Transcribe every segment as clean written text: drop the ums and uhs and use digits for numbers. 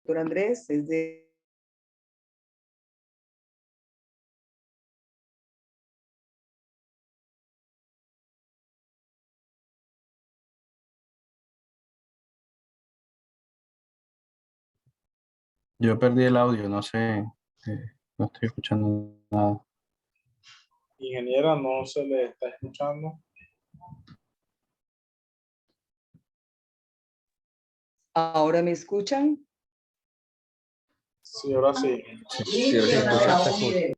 doctor Andrés, es de... Yo perdí el audio, no sé, no estoy escuchando nada. Ingeniera, no se le está escuchando. ¿Ahora me escuchan? Sí, ahora sí. Sí, ahora sí escucho.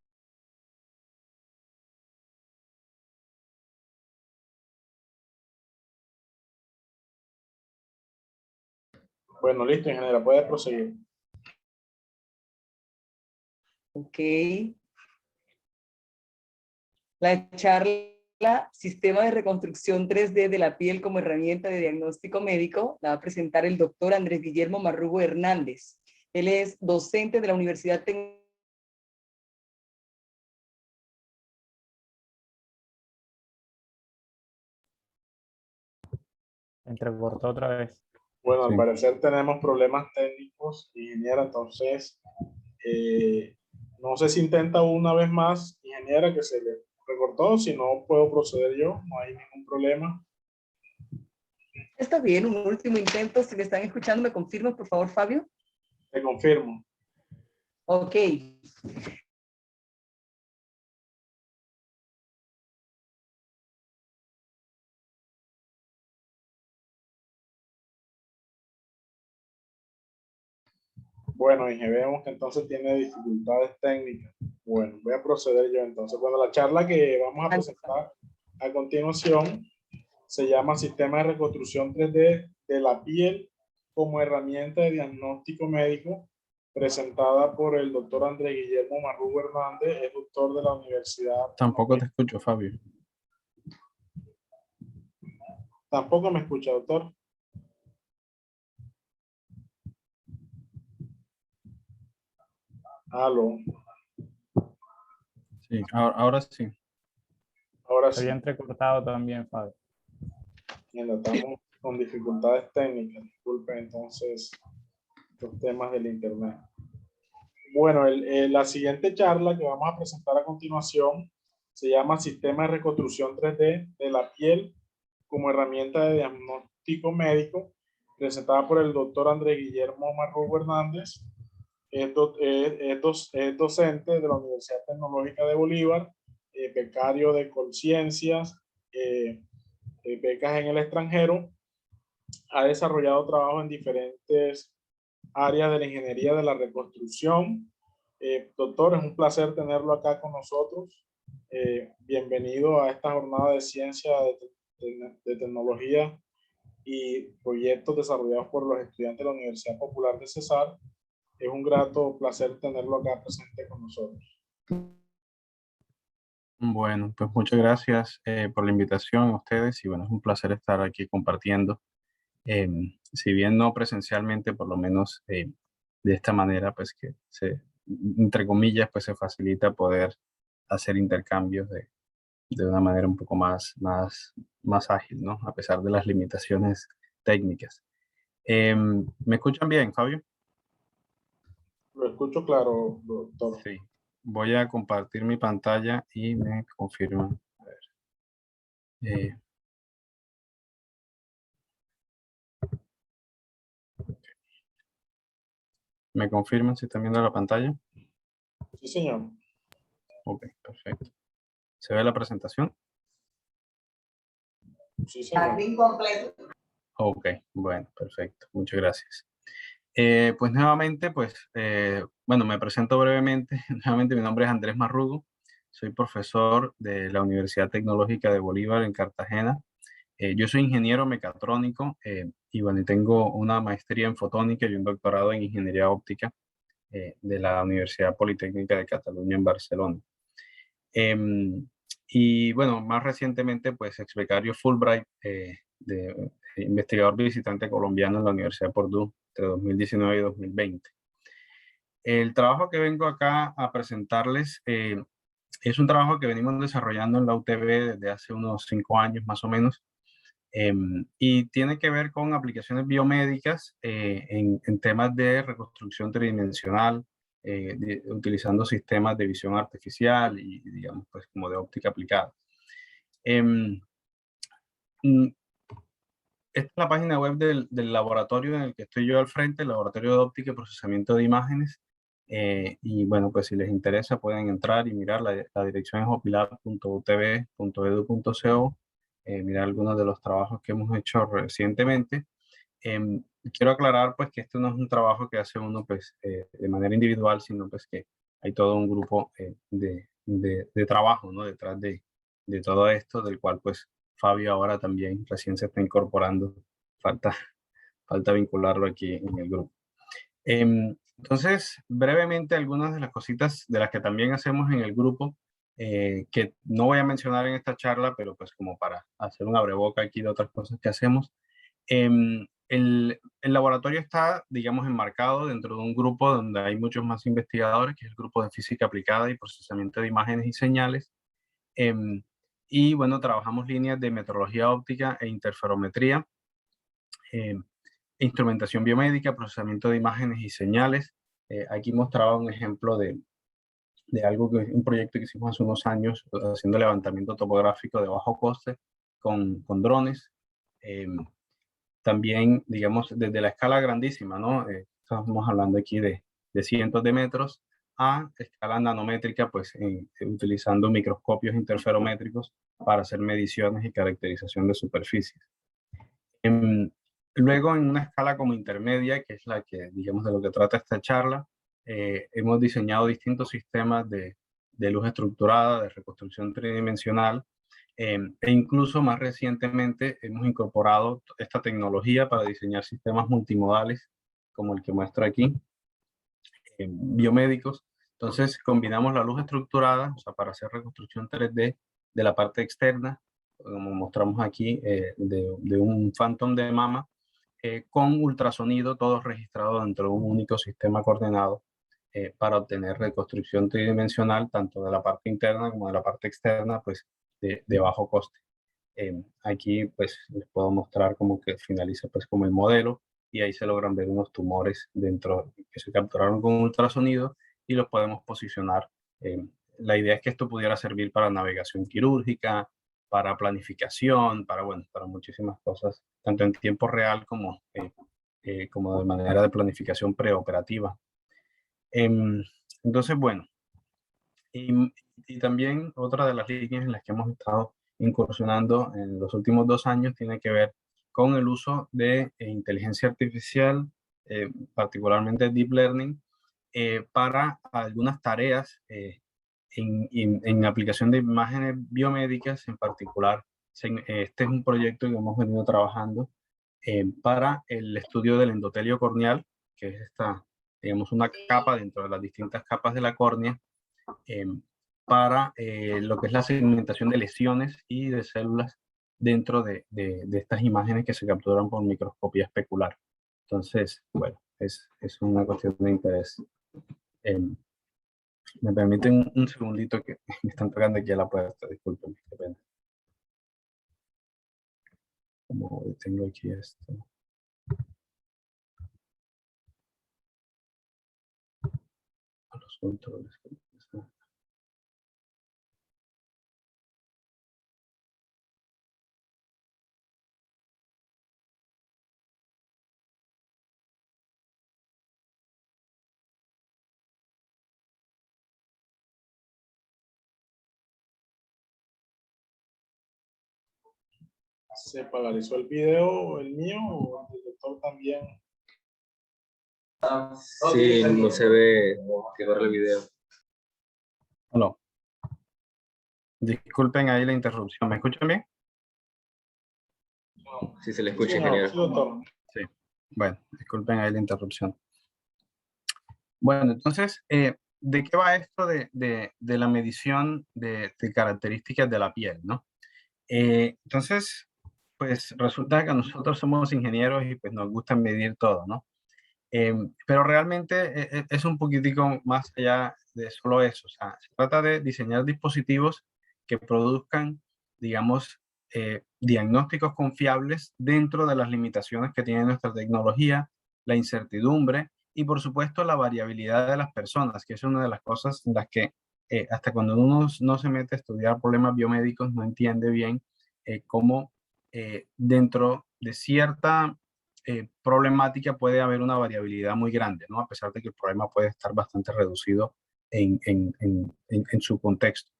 Bueno, listo, ingeniera, puede proseguir. Ok. La charla Sistema de Reconstrucción 3D de la piel como herramienta de diagnóstico médico la va a presentar el doctor Andrés Guillermo Marrugo Hernández. Él es docente de la Universidad Tecnológica. Entrecortó otra vez. Bueno, al Sí. parecer tenemos problemas técnicos, ingeniera, entonces no sé si intenta una vez más, ingeniera, que se le recortó, si no puedo proceder yo, no hay ningún problema. Está bien, un último intento. Si me están escuchando, ¿me confirman, por favor, Fabio? Te confirmo. Ok. Bueno, y vemos que entonces tiene dificultades técnicas. Bueno, voy a proceder yo entonces. Bueno, la charla que vamos a presentar a continuación se llama Sistema de Reconstrucción 3D de la piel como herramienta de diagnóstico médico, presentada por el doctor Andrés Guillermo Marrugo Hernández, es doctor de la Universidad. Tampoco te escucho, Fabio. Tampoco me escucha, doctor. Aló. Sí, ahora sí. Ahora Se sí. había entrecortado también, Fabio. Estamos con dificultades técnicas. Disculpen entonces los temas del internet. Bueno, la siguiente charla que vamos a presentar a continuación se llama Sistema de Reconstrucción 3D de la piel como herramienta de diagnóstico médico, presentada por el doctor Andrés Guillermo Marrugo Hernández. Es docente de la Universidad Tecnológica de Bolívar, becario de Conciencias, becas en el extranjero. Ha desarrollado trabajo en diferentes áreas de la ingeniería de la reconstrucción. Doctor, es un placer tenerlo acá con nosotros. Bienvenido a esta jornada de ciencia, de tecnología y proyectos desarrollados por los estudiantes de la Universidad Popular de Cesar. Es un grato placer tenerlo acá presente con nosotros. Bueno, pues muchas gracias por la invitación a ustedes y bueno, es un placer estar aquí compartiendo. Si bien no presencialmente, por lo menos de esta manera, pues que entre comillas, pues se facilita poder hacer intercambios de una manera un poco más ágil, ¿no? A pesar de las limitaciones técnicas. ¿Me escuchan bien, Fabio? Lo escucho claro, doctor. Sí. Voy a compartir mi pantalla y me confirman. A ver. ¿Me confirman si están viendo la pantalla? Sí, señor. Ok, perfecto. ¿Se ve la presentación? Sí, señor. Ok, bueno, perfecto. Muchas gracias. Pues nuevamente, bueno, me presento brevemente. Nuevamente, mi nombre es Andrés Marrugo. Soy profesor de la Universidad Tecnológica de Bolívar en Cartagena. Yo soy ingeniero mecatrónico y bueno, y tengo una maestría en fotónica y un doctorado en ingeniería óptica de la Universidad Politécnica de Cataluña en Barcelona. Y bueno, más recientemente, pues ex becario Fulbright de investigador visitante colombiano en la Universidad de Purdue entre 2019 y 2020. El trabajo que vengo acá a presentarles es un trabajo que venimos desarrollando en la UTB desde hace unos 5 años más o menos. Y tiene que ver con aplicaciones biomédicas en temas de reconstrucción tridimensional, utilizando sistemas de visión artificial y, digamos, pues como de óptica aplicada. Esta es la página web del laboratorio en el que estoy yo al frente, el Laboratorio de Óptica y Procesamiento de Imágenes. Y bueno, pues si les interesa pueden entrar y mirar. La dirección es opilar.utv.edu.co, mirar algunos de los trabajos que hemos hecho recientemente. Quiero aclarar pues que esto no es un trabajo que hace uno pues de manera individual, sino pues que hay todo un grupo de trabajo, ¿no? Detrás de todo esto, del cual pues Fabio ahora también recién se está incorporando. Falta vincularlo aquí en el grupo. Entonces, brevemente, algunas de las cositas de las que también hacemos en el grupo, que no voy a mencionar en esta charla, pero pues como para hacer una breboca aquí de otras cosas que hacemos. El laboratorio está, digamos, enmarcado dentro de un grupo donde hay muchos más investigadores, que es el grupo de física aplicada y procesamiento de imágenes y señales. Y bueno, trabajamos líneas de metrología óptica e interferometría, instrumentación biomédica, procesamiento de imágenes y señales. Aquí mostraba un ejemplo de un proyecto que hicimos hace unos años, haciendo levantamiento topográfico de bajo coste con drones. También, digamos, desde la escala grandísima, ¿no? Estamos hablando aquí de cientos de metros, a escala nanométrica, pues utilizando microscopios interferométricos para hacer mediciones y caracterización de superficies. Luego, en una escala como intermedia, que es la que, digamos, de lo que trata esta charla, hemos diseñado distintos sistemas de luz estructurada, de reconstrucción tridimensional, e incluso más recientemente hemos incorporado esta tecnología para diseñar sistemas multimodales, como el que muestro aquí, biomédicos. Entonces combinamos la luz estructurada, o sea, para hacer reconstrucción 3D de la parte externa, como mostramos aquí, de un phantom de mama, con ultrasonido, todo registrado dentro de un único sistema coordenado, para obtener reconstrucción tridimensional, tanto de la parte interna como de la parte externa, pues de bajo coste. Aquí pues les puedo mostrar cómo que finaliza pues como el modelo, y ahí se logran ver unos tumores dentro que se capturaron con ultrasonido y los podemos posicionar. La idea es que esto pudiera servir para navegación quirúrgica, para planificación, bueno, para muchísimas cosas, tanto en tiempo real como de manera de planificación preoperativa. Entonces, bueno, y también otra de las líneas en las que hemos estado incursionando en los últimos 2 años tiene que ver con el uso de inteligencia artificial, particularmente Deep Learning, para algunas tareas en aplicación de imágenes biomédicas. En particular, este es un proyecto que hemos venido trabajando para el estudio del endotelio corneal, que es digamos, una capa dentro de las distintas capas de la córnea, para lo que es la segmentación de lesiones y de células dentro de estas imágenes que se capturan por microscopía especular. Entonces, bueno, es una cuestión de interés. Me permiten un segundito que me están tocando aquí a la puerta, disculpen, qué pena. Como tengo aquí esto. Los controles. ¿Se paralizó el video, el mío, o el doctor también? Sí, no se ve que corre el video. Hola. Disculpen ahí la interrupción. ¿Me escuchan bien? Sí, se le escucha, Sí, ingeniero. sí, doctor. Sí. Bueno, disculpen ahí la interrupción. Bueno, entonces, ¿de qué va esto de la medición de características de la piel, ¿no? Entonces, pues resulta que nosotros somos ingenieros y pues nos gusta medir todo, ¿no? Pero realmente es un poquitico más allá de solo eso. O sea, se trata de diseñar dispositivos que produzcan, digamos, diagnósticos confiables dentro de las limitaciones que tiene nuestra tecnología, la incertidumbre y por supuesto la variabilidad de las personas, que es una de las cosas en las que hasta cuando uno no se mete a estudiar problemas biomédicos no entiende bien cómo dentro de cierta problemática puede haber una variabilidad muy grande, ¿no? A pesar de que el problema puede estar bastante reducido en su contexto.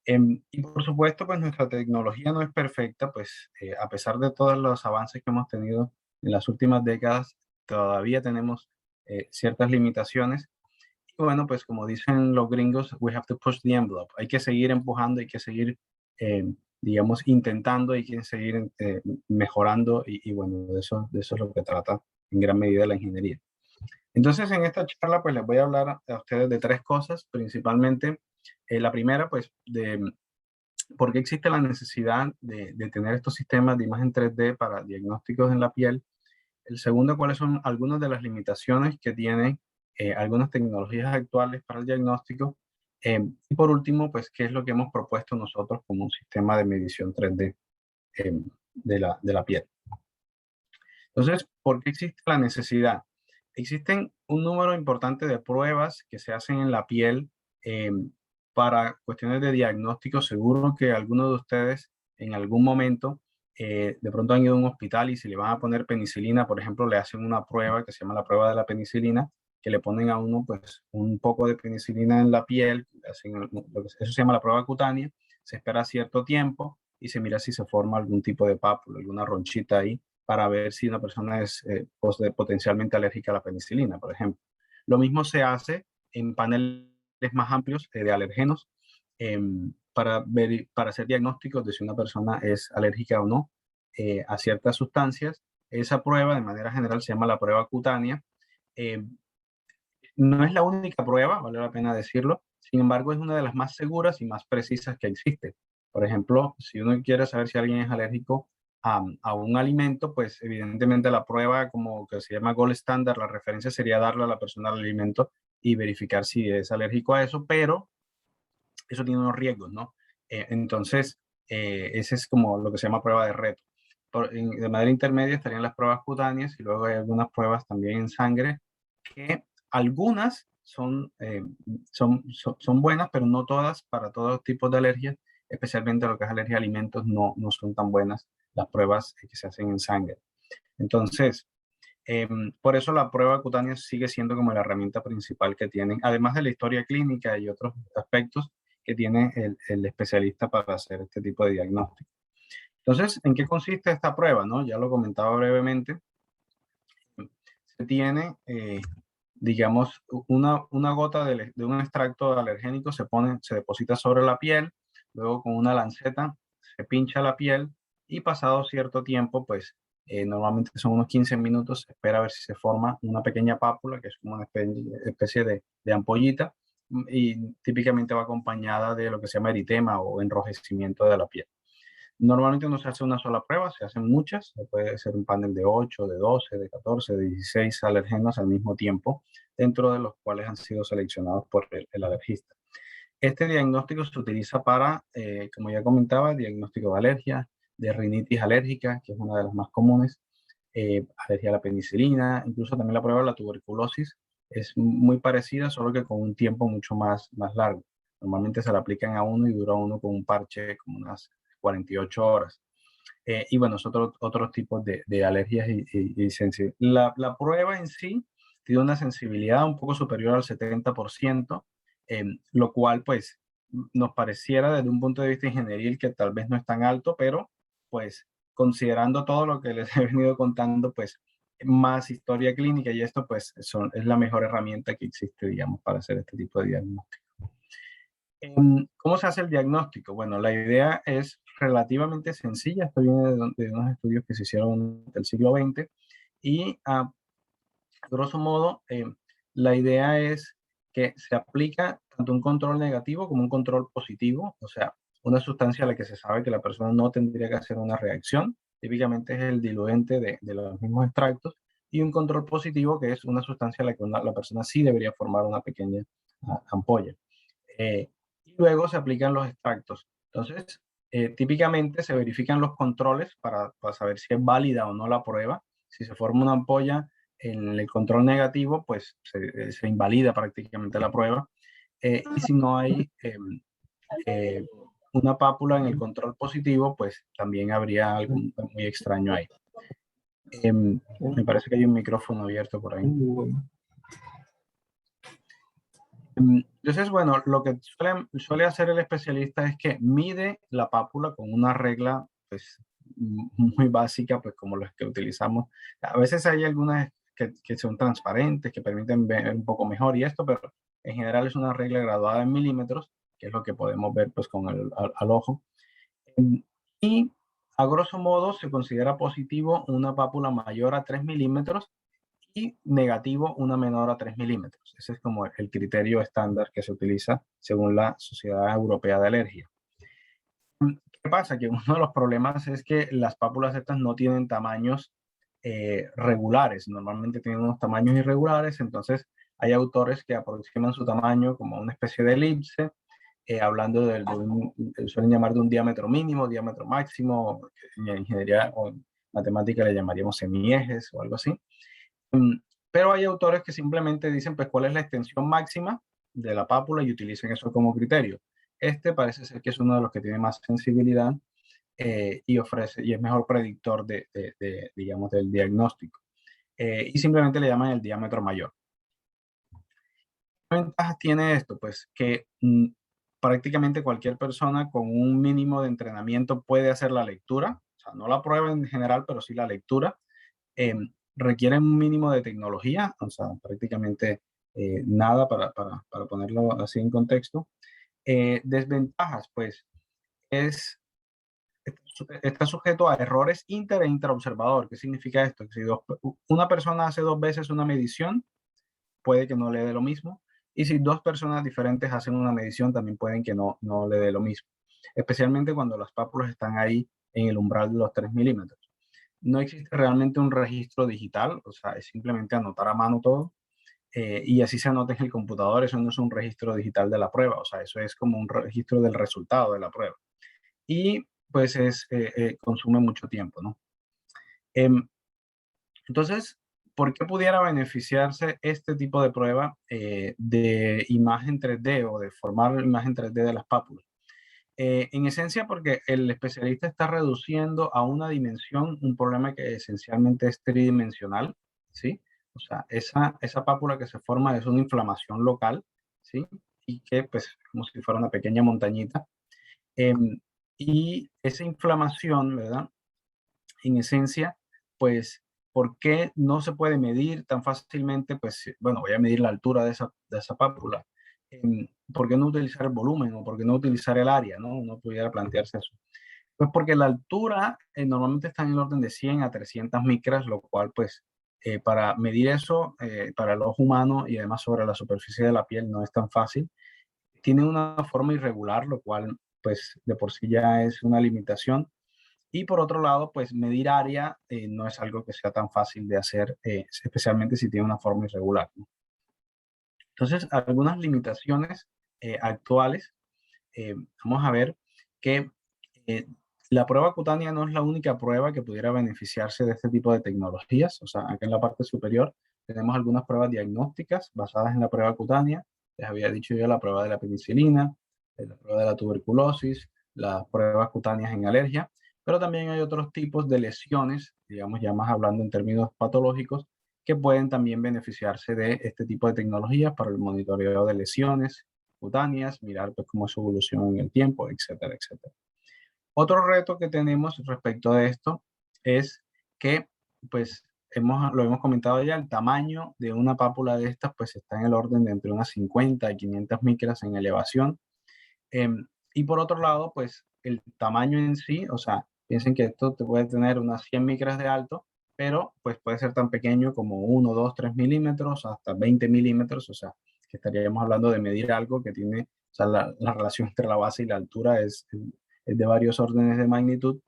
Y por supuesto, pues nuestra tecnología no es perfecta, pues a pesar de todos los avances que hemos tenido en las últimas décadas, todavía tenemos ciertas limitaciones. Y bueno, pues como dicen los gringos, we have to push the envelope. Hay que seguir empujando, hay que seguir, digamos, intentando, hay que seguir mejorando y bueno, de eso es lo que trata en gran medida la ingeniería. Entonces, en esta charla, pues les voy a hablar a ustedes de tres cosas, principalmente. La primera, pues, de por qué existe la necesidad de tener estos sistemas de imagen 3D para diagnósticos en la piel. El segundo, cuáles son algunas de las limitaciones que tienen algunas tecnologías actuales para el diagnóstico. Y por último, pues, qué es lo que hemos propuesto nosotros como un sistema de medición 3D de la piel. Entonces, ¿por qué existe la necesidad? Existen un número importante de pruebas que se hacen en la piel para cuestiones de diagnóstico. Seguro que algunos de ustedes en algún momento de pronto han ido a un hospital y si le van a poner penicilina, por ejemplo, le hacen una prueba que se llama la prueba de la penicilina, que le ponen a uno pues un poco de penicilina en la piel, eso se llama la prueba cutánea, se espera cierto tiempo y se mira si se forma algún tipo de pápula, alguna ronchita ahí, para ver si una persona es potencialmente alérgica a la penicilina, por ejemplo. Lo mismo se hace en paneles más amplios de alergenos para hacer diagnósticos de si una persona es alérgica o no a ciertas sustancias. Esa prueba, de manera general, se llama la prueba cutánea. No es la única prueba, vale la pena decirlo. Sin embargo, es una de las más seguras y más precisas que existe. Por ejemplo, si uno quiere saber si alguien es alérgico a un alimento, pues evidentemente la prueba como que se llama gold standard, la referencia sería darle a la persona el alimento y verificar si es alérgico a eso, pero eso tiene unos riesgos, ¿no? Entonces, ese es como lo que se llama prueba de reto. De manera intermedia estarían las pruebas cutáneas y luego hay algunas pruebas también en sangre que algunas son buenas, pero no todas para todos tipos de alergias, especialmente lo que es alergia a alimentos, no son tan buenas las pruebas que se hacen en sangre. Entonces, por eso la prueba cutánea sigue siendo como la herramienta principal que tienen, además de la historia clínica y otros aspectos que tiene el especialista para hacer este tipo de diagnóstico. Entonces, ¿en qué consiste esta prueba? ¿No? Ya lo comentaba brevemente. Se tiene, digamos, una gota de un extracto alergénico se deposita sobre la piel, luego con una lanceta se pincha la piel y pasado cierto tiempo, pues normalmente son unos 15 minutos, se espera a ver si se forma una pequeña pápula, que es como una especie de ampollita, y típicamente va acompañada de lo que se llama eritema o enrojecimiento de la piel. Normalmente no se hace una sola prueba, se hacen muchas, puede ser un panel de 8, de 12, de 14, de 16 alergenos al mismo tiempo, dentro de los cuales han sido seleccionados por el alergista. Este diagnóstico se utiliza para, como ya comentaba, diagnóstico de alergia, de rinitis alérgica, que es una de las más comunes, alergia a la penicilina, incluso también la prueba de la tuberculosis es muy parecida, solo que con un tiempo mucho más largo. Normalmente se la aplican a uno y dura uno con un parche como unas 48 horas. Y bueno, es otros tipos de alergias y sensibilidad. La prueba en sí tiene una sensibilidad un poco superior al 70%, lo cual pues nos pareciera desde un punto de vista ingenieril que tal vez no es tan alto, pero pues considerando todo lo que les he venido contando, pues más historia clínica y esto pues es la mejor herramienta que existe, digamos, para hacer este tipo de diagnóstico. ¿Cómo se hace el diagnóstico? Bueno, la idea es relativamente sencilla. Esto viene de unos estudios que se hicieron del siglo XX y a grosso modo la idea es que se aplica tanto un control negativo como un control positivo, o sea, una sustancia a la que se sabe que la persona no tendría que hacer una reacción, típicamente es el diluente de los mismos extractos, y un control positivo que es una sustancia a la que la persona sí debería formar una pequeña ampolla. Y luego se aplican los extractos. Entonces, típicamente se verifican los controles para saber si es válida o no la prueba. Si se forma una ampolla en el control negativo, pues se invalida prácticamente la prueba. Y si no hay una pápula en el control positivo, pues también habría algo muy extraño ahí. Me parece que hay un micrófono abierto por ahí. Entonces, bueno, lo que suele hacer el especialista es que mide la pápula con una regla, pues, muy básica, pues, como las que utilizamos. A veces hay algunas que son transparentes, que permiten ver un poco mejor y esto, pero en general es una regla graduada en milímetros, que es lo que podemos ver, pues, con al ojo. Y, a grosso modo, se considera positivo una pápula mayor a 3 milímetros y negativo una menor a 3 milímetros. Ese es como el criterio estándar que se utiliza según la Sociedad Europea de Alergia. ¿Qué pasa? Que uno de los problemas es que las pápulas estas no tienen tamaños regulares, normalmente tienen unos tamaños irregulares, entonces hay autores que aproximan su tamaño como una especie de elipse, hablando suelen llamar de un diámetro mínimo, diámetro máximo, que en ingeniería o en matemática le llamaríamos semiejes o algo así. Pero hay autores que simplemente dicen, pues, cuál es la extensión máxima de la pápula y utilizan eso como criterio. Este parece ser que es uno de los que tiene más sensibilidad y es mejor predictor digamos, del diagnóstico. Y simplemente le llaman el diámetro mayor. ¿Qué ventajas tiene esto? Pues que prácticamente cualquier persona con un mínimo de entrenamiento puede hacer la lectura, o sea, no la prueba en general, pero sí la lectura. Requieren un mínimo de tecnología, o sea, prácticamente nada para ponerlo así en contexto. Desventajas, pues, está sujeto a errores inter e intraobservador. ¿Qué significa esto? Que si una persona hace 2 veces una medición, puede que no le dé lo mismo. Y si 2 personas diferentes hacen una medición, también pueden que no le dé lo mismo. Especialmente cuando las pápulas están ahí en el umbral de los 3 milímetros. No existe realmente un registro digital, o sea, es simplemente anotar a mano todo. Y así se anota en el computador, eso no es un registro digital de la prueba, o sea, eso es como un registro del resultado de la prueba. Y pues consume mucho tiempo, ¿no? Entonces, ¿por qué pudiera beneficiarse este tipo de prueba de imagen 3D o de formar imagen 3D de las pápulas? En esencia, porque el especialista está reduciendo a una dimensión un problema que esencialmente es tridimensional, ¿sí? O sea, esa pápula que se forma es una inflamación local, ¿sí? Y que, pues, como si fuera una pequeña montañita. Y esa inflamación, ¿verdad? En esencia, pues, ¿por qué no se puede medir tan fácilmente? Pues, bueno, voy a medir la altura de esa pápula. ¿Por qué no utilizar el volumen o por qué no utilizar el área? ¿No? Uno pudiera plantearse eso. Pues porque la altura normalmente está en el orden de 100 a 300 micras, lo cual, pues, para medir eso, para el ojo humano y además sobre la superficie de la piel no es tan fácil. Tiene una forma irregular, lo cual, pues, de por sí ya es una limitación. Y por otro lado, pues medir área no es algo que sea tan fácil de hacer, especialmente si tiene una forma irregular, ¿no? Entonces, algunas limitaciones actuales, vamos a ver que eh, la prueba cutánea no es la única prueba que pudiera beneficiarse de este tipo de tecnologías. O sea, acá en la parte superior tenemos algunas pruebas diagnósticas basadas en la prueba cutánea. Les había dicho yo la prueba de la penicilina, la prueba de la tuberculosis, las pruebas cutáneas en alergia, pero también hay otros tipos de lesiones, digamos ya más hablando en términos patológicos, que pueden también beneficiarse de este tipo de tecnologías para el monitoreo de lesiones cutáneas, mirar pues cómo es su evolución en el tiempo, etcétera, etcétera. Otro reto que tenemos respecto de esto es que, pues, lo hemos comentado ya, el tamaño de una pápula de estas, pues, está en el orden de entre unas 50 y 500 micras en elevación. Y por otro lado, pues, el tamaño en sí, o sea, piensen que esto te puede tener unas 100 micras de alto, pero, pues, puede ser tan pequeño como 1, 2, 3 milímetros, hasta 20 milímetros, o sea, que estaríamos hablando de medir algo que tiene, o sea, la relación entre la base y la altura es de varios órdenes de magnitud.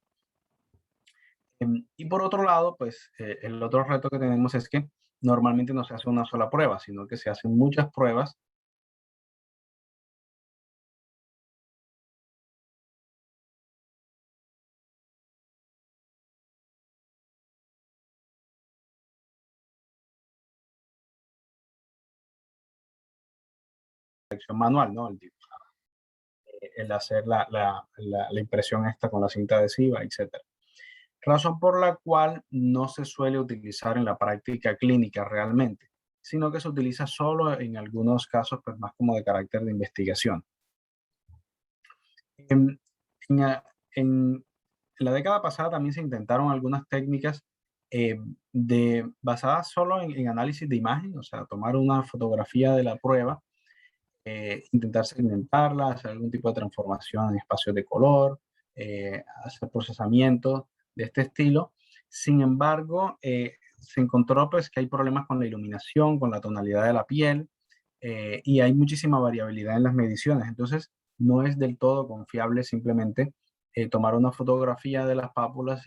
Y por otro lado, pues el otro reto que tenemos es que normalmente no se hace una sola prueba, sino que se hacen muchas pruebas detección manual, ¿no? El hacer la impresión esta con la cinta adhesiva, etc. Razón por la cual no se suele utilizar en la práctica clínica realmente, sino que se utiliza solo en algunos casos, pues más como de carácter de investigación. En, en, en la década pasada también se intentaron algunas técnicas basadas solo en análisis de imagen, o sea, tomar una fotografía de la prueba, intentar segmentarla, hacer algún tipo de transformación en espacios de color, hacer procesamiento de este estilo. Sin embargo, se encontró pues, que hay problemas con la iluminación, con la tonalidad de la piel, y hay muchísima variabilidad en las mediciones. Entonces, no es del todo confiable simplemente tomar una fotografía de las pápulas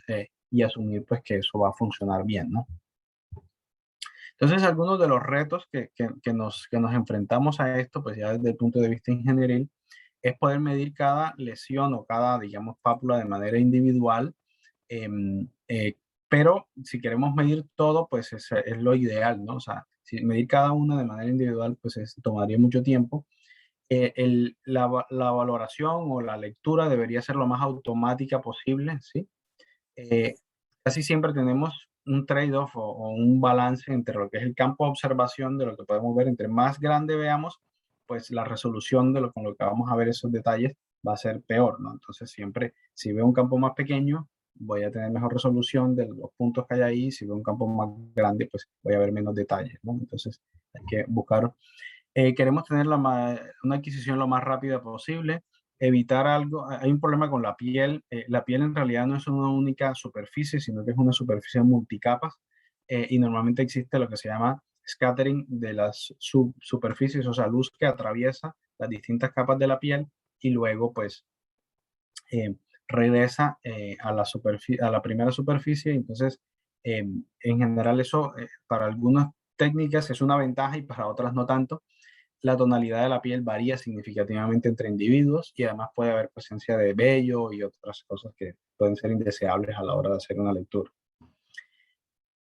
y asumir pues, que eso va a funcionar bien, ¿no? Entonces, algunos de los retos que nos enfrentamos a esto, pues ya desde el punto de vista ingenieril, es poder medir cada lesión o cada, digamos, pápula de manera individual. Pero si queremos medir todo, pues es lo ideal, ¿no? O sea, si medir cada una de manera individual, pues tomaría mucho tiempo. La valoración o la lectura debería ser lo más automática posible, ¿sí? Casi siempre tenemos un trade-off o un balance entre lo que es el campo de observación de lo que podemos ver. Entre más grande veamos, pues la resolución de con lo que vamos a ver esos detalles va a ser peor, ¿no? Entonces siempre, si veo un campo más pequeño, voy a tener mejor resolución de los puntos que hay ahí. Si veo un campo más grande, pues voy a ver menos detalles, ¿no? Entonces hay que buscar, queremos tener una adquisición lo más rápida posible, evitar algo. Hay un problema con la piel. La piel en realidad no es una única superficie, sino que es una superficie multicapas, y normalmente existe lo que se llama scattering de las superficies, o sea, luz que atraviesa las distintas capas de la piel y luego pues regresa a la primera superficie. Entonces, en general eso para algunas técnicas es una ventaja y para otras no tanto. La tonalidad de la piel varía significativamente entre individuos y además puede haber presencia de vello y otras cosas que pueden ser indeseables a la hora de hacer una lectura.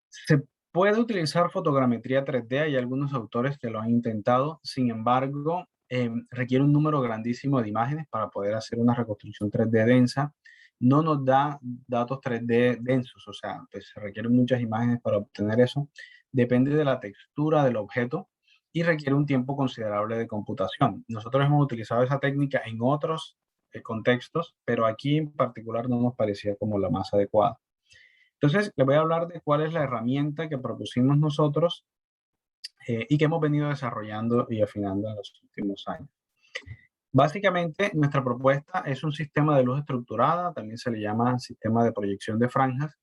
Se puede utilizar fotogrametría 3D, hay algunos autores que lo han intentado. Sin embargo, requiere un número grandísimo de imágenes para poder hacer una reconstrucción 3D densa. No nos da datos 3D densos, o sea, pues se requieren muchas imágenes para obtener eso. Depende de la textura del objeto y requiere un tiempo considerable de computación. Nosotros hemos utilizado esa técnica en otros contextos, pero aquí en particular no nos parecía como la más adecuada. Entonces, les voy a hablar de cuál es la herramienta que propusimos nosotros y que hemos venido desarrollando y afinando en los últimos años. Básicamente, nuestra propuesta es un sistema de luz estructurada, también se le llama sistema de proyección de franjas,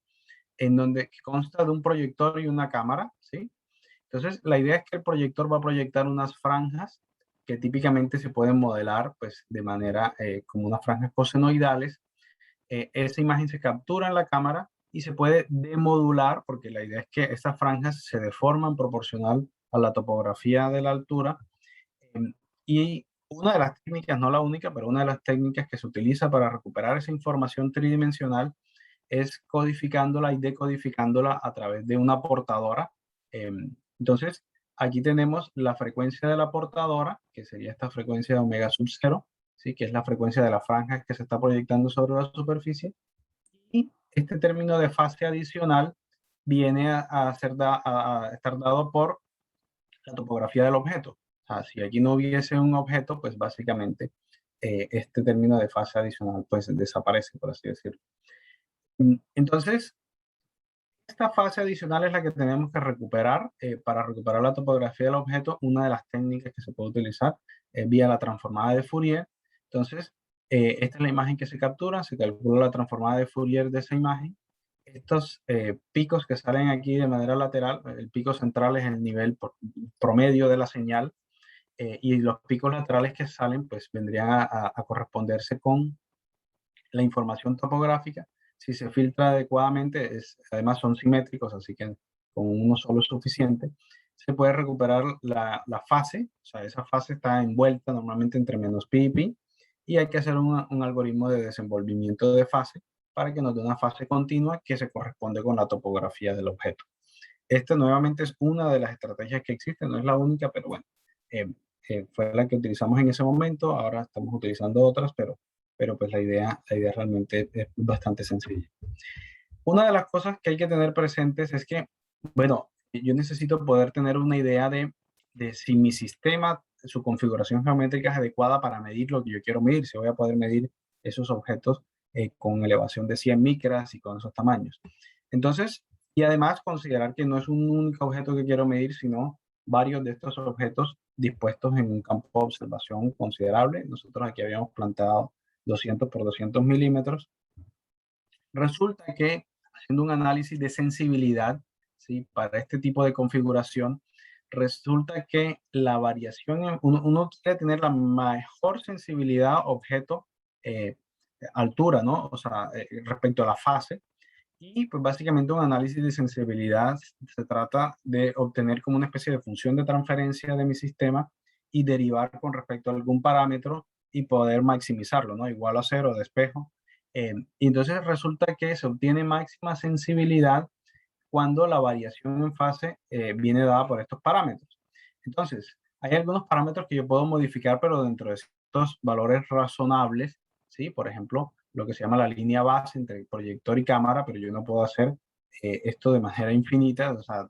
en donde consta de un proyector y una cámara, ¿sí? Entonces, la idea es que el proyector va a proyectar unas franjas que típicamente se pueden modelar pues, de manera como unas franjas cosenoidales. Esa imagen se captura en la cámara y se puede demodular, porque la idea es que estas franjas se deforman proporcional a la topografía de la altura. Y una de las técnicas, no la única, pero una de las técnicas que se utiliza para recuperar esa información tridimensional es codificándola y decodificándola a través de una portadora. Entonces, aquí tenemos la frecuencia de la portadora, que sería esta frecuencia de omega sub 0, ¿sí? Que es la frecuencia de la franja que se está proyectando sobre la superficie. Y este término de fase adicional viene a estar dado por la topografía del objeto. O sea, si aquí no hubiese un objeto, pues básicamente este término de fase adicional pues desaparece, por así decirlo. Entonces, esta fase adicional es la que tenemos que recuperar. Para recuperar la topografía del objeto, una de las técnicas que se puede utilizar es vía la transformada de Fourier. Entonces, esta es la imagen que se captura, se calcula la transformada de Fourier de esa imagen. Estos picos que salen aquí de manera lateral, el pico central es el nivel promedio de la señal, y los picos laterales que salen pues vendrían a corresponderse con la información topográfica. Si se filtra adecuadamente, además son simétricos, así que con uno solo es suficiente. Se puede recuperar la fase, o sea, esa fase está envuelta normalmente entre menos pi y pi, y hay que hacer un algoritmo de desenvolvimiento de fase para que nos dé una fase continua que se corresponde con la topografía del objeto. Esta nuevamente es una de las estrategias que existen, no es la única, pero bueno, fue la que utilizamos en ese momento. Ahora estamos utilizando otras, pero pues la idea realmente es bastante sencilla. Una de las cosas que hay que tener presentes es que, bueno, yo necesito poder tener una idea de si mi sistema, su configuración geométrica es adecuada para medir lo que yo quiero medir, si voy a poder medir esos objetos con elevación de 100 micras y con esos tamaños. Entonces, y además considerar que no es un único objeto que quiero medir, sino varios de estos objetos dispuestos en un campo de observación considerable. Nosotros aquí habíamos plantado 200 por 200 milímetros. Resulta que haciendo un análisis de sensibilidad, ¿sí?, para este tipo de configuración, resulta que la variación, uno quiere tener la mejor sensibilidad objeto altura, ¿no? O sea, respecto a la fase. Y pues básicamente un análisis de sensibilidad se trata de obtener como una especie de función de transferencia de mi sistema y derivar con respecto a algún parámetro y poder maximizarlo, ¿no? Igual a cero, despejo. Y entonces resulta que se obtiene máxima sensibilidad cuando la variación en fase viene dada por estos parámetros. Entonces, hay algunos parámetros que yo puedo modificar, pero dentro de estos valores razonables, ¿sí? Por ejemplo, lo que se llama la línea base entre el proyector y cámara, pero yo no puedo hacer esto de manera infinita. O sea,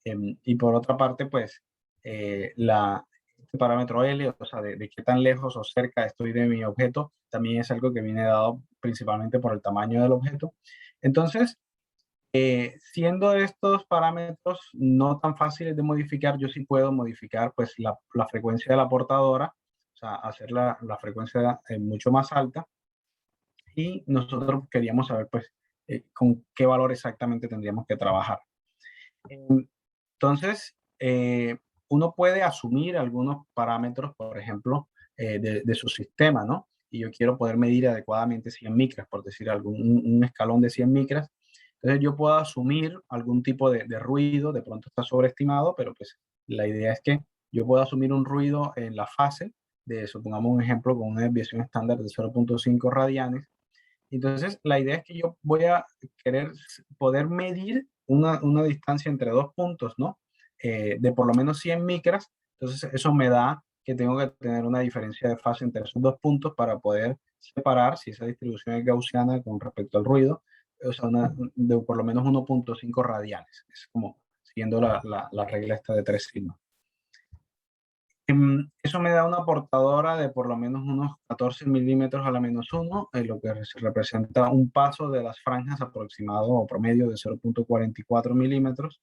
y por otra parte, pues, este parámetro L, o sea, de qué tan lejos o cerca estoy de mi objeto, también es algo que viene dado principalmente por el tamaño del objeto. Entonces, siendo estos parámetros no tan fáciles de modificar, yo sí puedo modificar pues la frecuencia de la portadora, o sea, hacer la frecuencia mucho más alta. Y nosotros queríamos saber pues con qué valor exactamente tendríamos que trabajar. Entonces, uno puede asumir algunos parámetros, por ejemplo, de su sistema, ¿no? Y yo quiero poder medir adecuadamente 100 micras, por decir un escalón de 100 micras. Entonces yo puedo asumir algún tipo de ruido, de pronto está sobreestimado, pero pues la idea es que yo puedo asumir un ruido en la fase de, supongamos un ejemplo, con una desviación estándar de 0.5 radianes. Entonces la idea es que yo voy a querer poder medir una distancia entre dos puntos, ¿no? De por lo menos 100 micras. Entonces eso me da que tengo que tener una diferencia de fase entre esos dos puntos para poder separar si esa distribución es gaussiana con respecto al ruido, o sea, de por lo menos 1.5 radianes. Es como siguiendo la regla esta de 3 sigma. Eso me da una portadora de por lo menos unos 14 milímetros a la menos 1, lo que representa un paso de las franjas aproximado o promedio de 0.44 milímetros.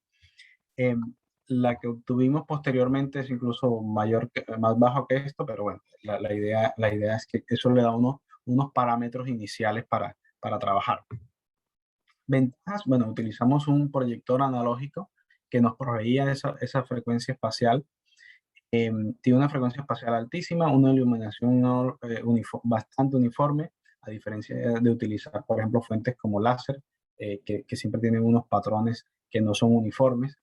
La que obtuvimos posteriormente es incluso más bajo que esto, pero bueno, la idea es que eso le da unos parámetros iniciales para trabajar. Ventajas, bueno, utilizamos un proyector analógico que nos proveía esa frecuencia espacial. Tiene una frecuencia espacial altísima, una iluminación bastante uniforme, a diferencia de utilizar, por ejemplo, fuentes como láser, que siempre tienen unos patrones que no son uniformes.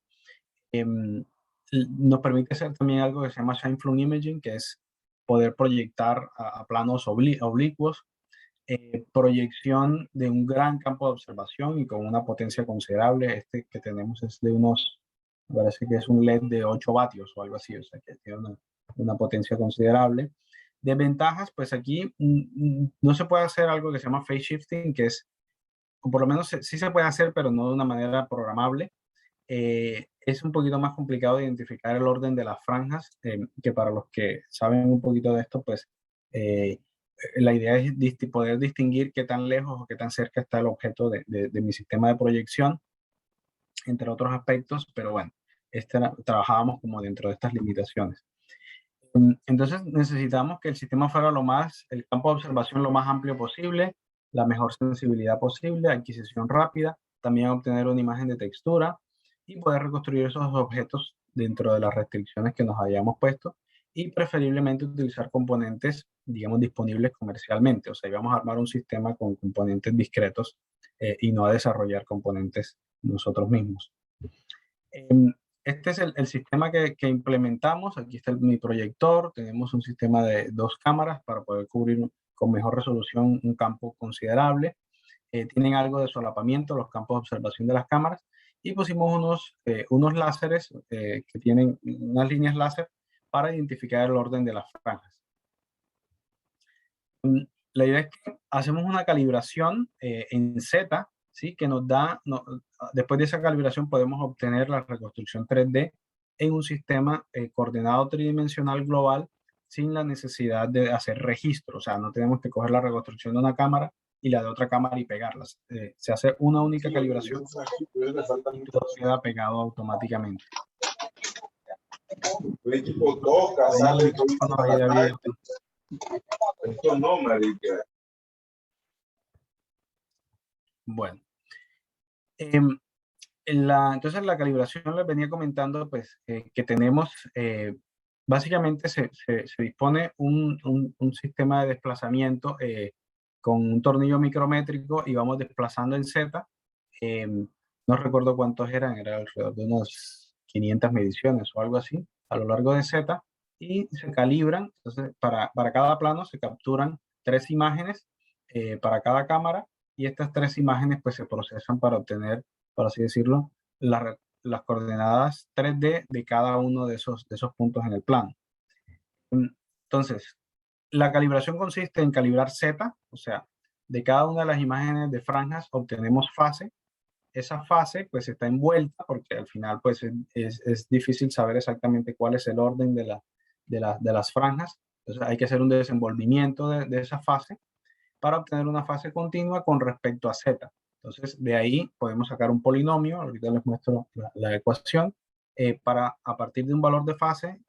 Nos permite hacer también algo que se llama Shine Flow Imaging, que es poder proyectar a planos oblicuos, proyección de un gran campo de observación y con una potencia considerable. Este que tenemos es de unos, me parece que es un LED de 8 vatios o algo así, o sea que tiene una potencia considerable. Desventajas, pues aquí no se puede hacer algo que se llama phase shifting, que es, o por lo menos sí se puede hacer, pero no de una manera programable. Es un poquito más complicado identificar el orden de las franjas, que para los que saben un poquito de esto, pues la idea es poder distinguir qué tan lejos o qué tan cerca está el objeto de mi sistema de proyección, entre otros aspectos, pero bueno, trabajábamos como dentro de estas limitaciones. Entonces necesitamos que el sistema fuera el campo de observación lo más amplio posible, la mejor sensibilidad posible, adquisición rápida, también obtener una imagen de textura y poder reconstruir esos objetos dentro de las restricciones que nos hayamos puesto, y preferiblemente utilizar componentes, digamos, disponibles comercialmente. O sea, íbamos a armar un sistema con componentes discretos y no a desarrollar componentes nosotros mismos. Este es el sistema que implementamos. Aquí está mi proyector. Tenemos un sistema de 2 cámaras para poder cubrir con mejor resolución un campo considerable. Tienen algo de solapamiento los campos de observación de las cámaras. Y pusimos unos láseres que tienen unas líneas láser para identificar el orden de las franjas. La idea es que hacemos una calibración en Z, ¿sí? Que nos da, después de esa calibración podemos obtener la reconstrucción 3D en un sistema coordenado tridimensional global sin la necesidad de hacer registro. O sea, no tenemos que coger la reconstrucción de una cámara y la de otra cámara y pegarlas. Se hace una única calibración y todo queda pegado automáticamente. El equipo toca, sale Esto no, marica. Bueno, entonces la calibración les venía comentando pues que tenemos, básicamente se dispone un sistema de desplazamiento con un tornillo micrométrico y vamos desplazando en Z. No recuerdo cuántos eran, era alrededor de unos 500 mediciones o algo así a lo largo de Z, y se calibran. Entonces para cada plano se capturan 3 imágenes para cada cámara, y estas 3 imágenes pues se procesan para obtener, por así decirlo, las coordenadas 3D de cada uno de esos puntos en el plano. Entonces, la calibración consiste en calibrar Z, o sea, de cada una de las imágenes de franjas obtenemos fase. Esa fase pues está envuelta porque al final pues es difícil saber exactamente cuál es el orden de las franjas. Entonces hay que hacer un desenvolvimiento de esa fase para obtener una fase continua con respecto a Z. Entonces de ahí podemos sacar un polinomio, ahorita les muestro la ecuación, para a partir de un valor de fase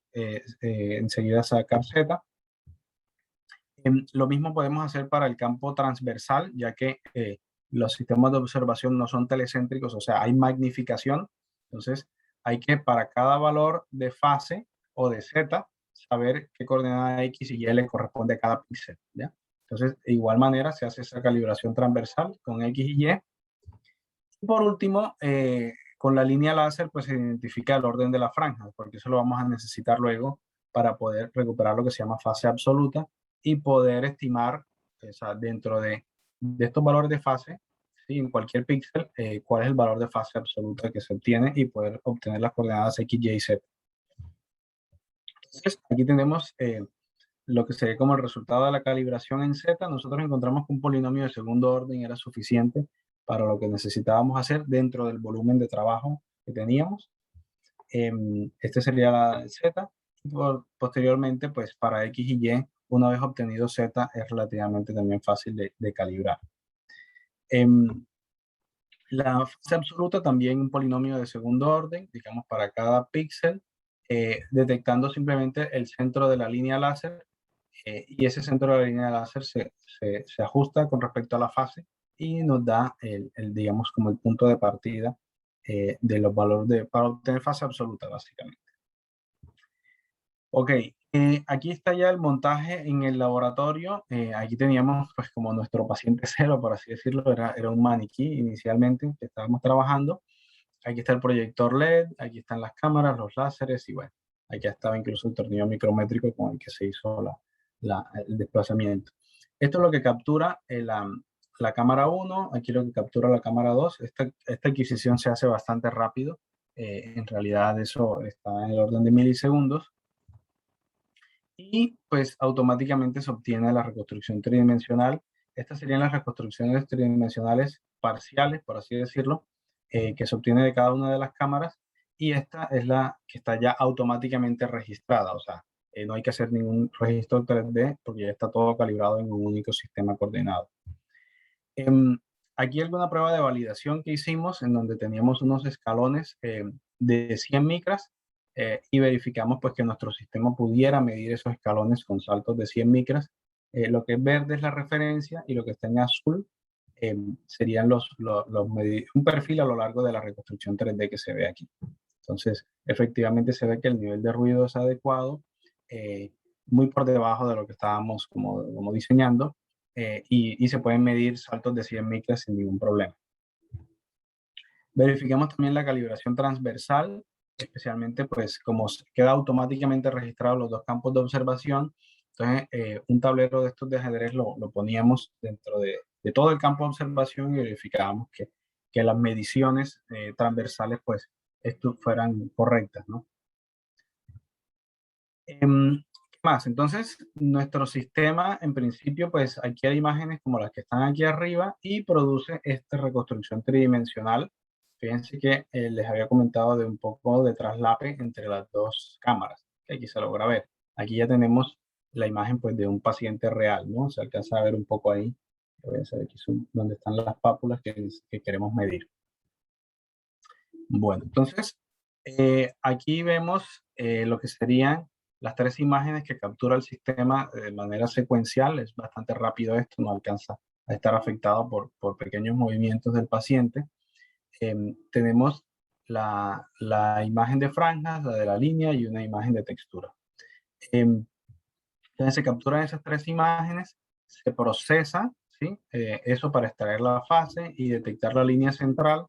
enseguida sacar Z. Lo mismo podemos hacer para el campo transversal, ya que los sistemas de observación no son telecéntricos, o sea, hay magnificación. Entonces, hay que para cada valor de fase o de Z, saber qué coordenada X y Y le corresponde a cada píxel, ¿ya? Entonces, de igual manera, se hace esa calibración transversal con X y Y. Y por último, con la línea láser, pues se identifica el orden de la franja, porque eso lo vamos a necesitar luego para poder recuperar lo que se llama fase absoluta y poder estimar, o sea, dentro de estos valores de fase, ¿sí? En cualquier píxel, cuál es el valor de fase absoluta que se obtiene y poder obtener las coordenadas X, Y y Z. Entonces, aquí tenemos lo que se ve como el resultado de la calibración en Z. Nosotros encontramos que un polinomio de segundo orden era suficiente para lo que necesitábamos hacer dentro del volumen de trabajo que teníamos. Este sería la Z. Y posteriormente, pues para X y Y, una vez obtenido Z, es relativamente también fácil de calibrar. La fase absoluta también un polinomio de segundo orden, digamos para cada píxel, detectando simplemente el centro de la línea láser, y ese centro de la línea láser se ajusta con respecto a la fase y nos da digamos, como el punto de partida de los valores para obtener fase absoluta, básicamente. Ok, aquí está ya el montaje en el laboratorio. Aquí teníamos pues como nuestro paciente cero, por así decirlo, era un maniquí inicialmente que estábamos trabajando. Aquí está el proyector LED, aquí están las cámaras, los láseres y bueno, aquí estaba incluso el tornillo micrométrico con el que se hizo el desplazamiento. Esto es lo que captura la cámara 1, aquí lo que captura la cámara 2. Esta adquisición se hace bastante rápido. En realidad eso está en el orden de milisegundos. Y pues automáticamente se obtiene la reconstrucción tridimensional. Estas serían las reconstrucciones tridimensionales parciales, por así decirlo, que se obtiene de cada una de las cámaras, y esta es la que está ya automáticamente registrada, o sea, no hay que hacer ningún registro 3D porque ya está todo calibrado en un único sistema coordinado. Aquí alguna prueba de validación que hicimos en donde teníamos unos escalones de 100 micras, y verificamos pues que nuestro sistema pudiera medir esos escalones con saltos de 100 micras. Lo que es verde es la referencia y lo que está en azul serían un perfil a lo largo de la reconstrucción 3D que se ve aquí. Entonces, efectivamente se ve que el nivel de ruido es adecuado, muy por debajo de lo que estábamos como diseñando, y se pueden medir saltos de 100 micras sin ningún problema. Verificamos también la calibración transversal, especialmente pues como queda automáticamente registrado los dos campos de observación. Entonces un tablero de estos de ajedrez lo poníamos dentro de todo el campo de observación y verificábamos que las mediciones transversales pues fueran correctas, ¿no? ¿Qué más? Entonces, nuestro sistema, en principio, pues adquiere imágenes como las que están aquí arriba y produce esta reconstrucción tridimensional. Fíjense que les había comentado de un poco de traslape entre las dos cámaras, que aquí se logra ver. Aquí ya tenemos la imagen pues de un paciente real, ¿no? Se alcanza a ver un poco ahí. Voy a hacer aquí donde están las pápulas que queremos medir. Bueno, entonces, aquí vemos lo que serían las 3 imágenes que captura el sistema de manera secuencial. Es bastante rápido esto, no alcanza a estar afectado por pequeños movimientos del paciente. Tenemos la imagen de franjas, la de la línea y una imagen de textura. Entonces se capturan esas 3 imágenes, se procesa, ¿sí? Eso para extraer la fase y detectar la línea central.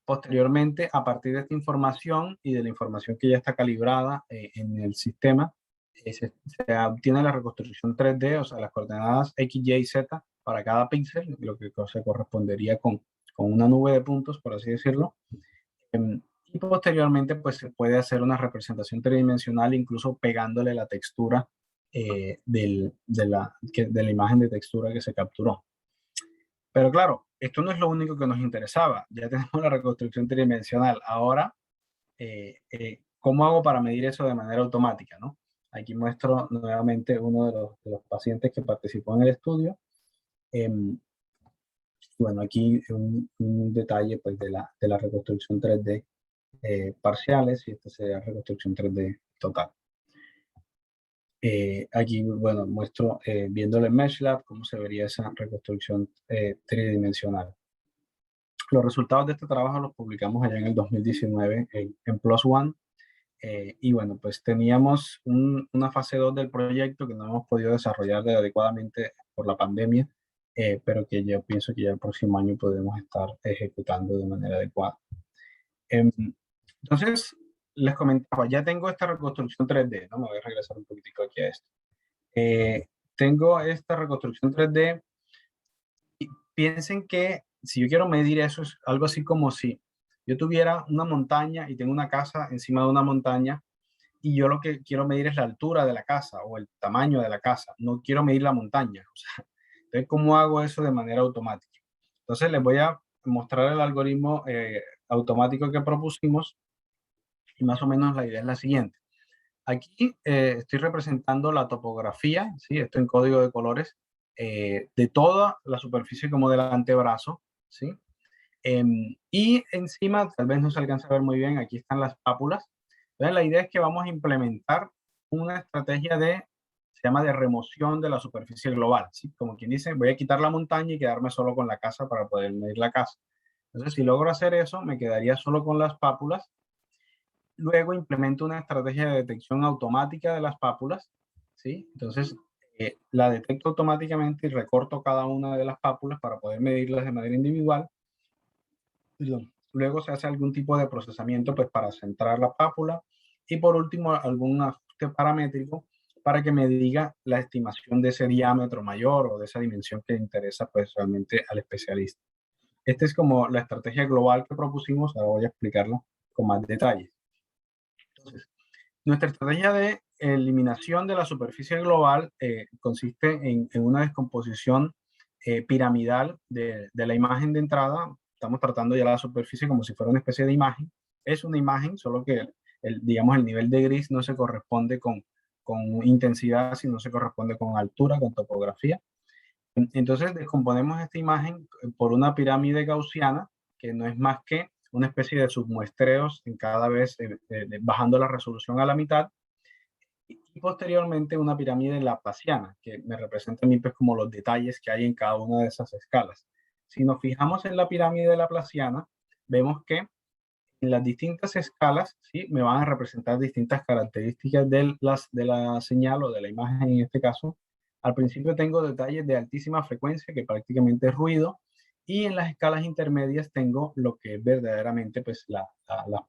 Posteriormente, a partir de esta información y de la información que ya está calibrada en el sistema, se obtiene la reconstrucción 3D, o sea, las coordenadas X, Y y Z para cada píxel, lo que se correspondería con una nube de puntos, por así decirlo. Y posteriormente, pues se puede hacer una representación tridimensional, incluso pegándole la textura de la imagen de textura que se capturó. Pero claro, esto no es lo único que nos interesaba. Ya tenemos la reconstrucción tridimensional. Ahora, ¿cómo hago para medir eso de manera automática, no? Aquí muestro nuevamente uno de los pacientes que participó en el estudio. Bueno, aquí un detalle pues, de la reconstrucción 3D parciales, y esta sería la reconstrucción 3D total. Aquí, bueno, muestro viéndole en MeshLab cómo se vería esa reconstrucción tridimensional. Los resultados de este trabajo los publicamos allá en el 2019 en PLOS ONE. Y bueno, pues teníamos una fase 2 del proyecto que no hemos podido desarrollar adecuadamente por la pandemia, pero que yo pienso que ya el próximo año podemos estar ejecutando de manera adecuada. Entonces, les comentaba, ya tengo esta reconstrucción 3D, ¿no? Me voy a regresar un poquitico aquí a esto. Tengo esta reconstrucción 3D y piensen que si yo quiero medir eso es algo así como si yo tuviera una montaña y tengo una casa encima de una montaña y yo lo que quiero medir es la altura de la casa o el tamaño de la casa, no quiero medir la montaña. O sea, entonces, ¿cómo hago eso de manera automática? Entonces, les voy a mostrar el algoritmo automático que propusimos y más o menos la idea es la siguiente. Aquí estoy representando la topografía, ¿sí? Esto en código de colores, de toda la superficie como del antebrazo, ¿sí? Y encima, tal vez no se alcance a ver muy bien, aquí están las pápulas. Entonces, la idea es que vamos a implementar una estrategia se llama de remoción de la superficie global, ¿sí? Como quien dice, voy a quitar la montaña y quedarme solo con la casa para poder medir la casa. Entonces, si logro hacer eso, me quedaría solo con las pápulas. Luego implemento una estrategia de detección automática de las pápulas, ¿sí? Entonces, la detecto automáticamente y recorto cada una de las pápulas para poder medirlas de manera individual. Luego se hace algún tipo de procesamiento pues, para centrar la pápula y por último algún ajuste paramétrico para que me diga la estimación de ese diámetro mayor o de esa dimensión que interesa pues, realmente al especialista. Esta es como la estrategia global que propusimos, ahora voy a explicarla con más detalles. Entonces, nuestra estrategia de eliminación de la superficie global consiste en una descomposición piramidal de la imagen de entrada. Estamos tratando ya la superficie como si fuera una especie de imagen. Es una imagen, solo que digamos, el nivel de gris no se corresponde con intensidad, sino se corresponde con altura, con topografía. Entonces descomponemos esta imagen por una pirámide gaussiana, que no es más que una especie de submuestreos en cada vez bajando la resolución a la mitad, y posteriormente una pirámide laplaciana, que me representa a mí pues, como los detalles que hay en cada una de esas escalas. Si nos fijamos en la pirámide laplaciana, vemos que en las distintas escalas, ¿sí? Me van a representar distintas características de la señal o de la imagen en este caso. Al principio tengo detalles de altísima frecuencia, que prácticamente es ruido, y en las escalas intermedias tengo lo que es verdaderamente pues, las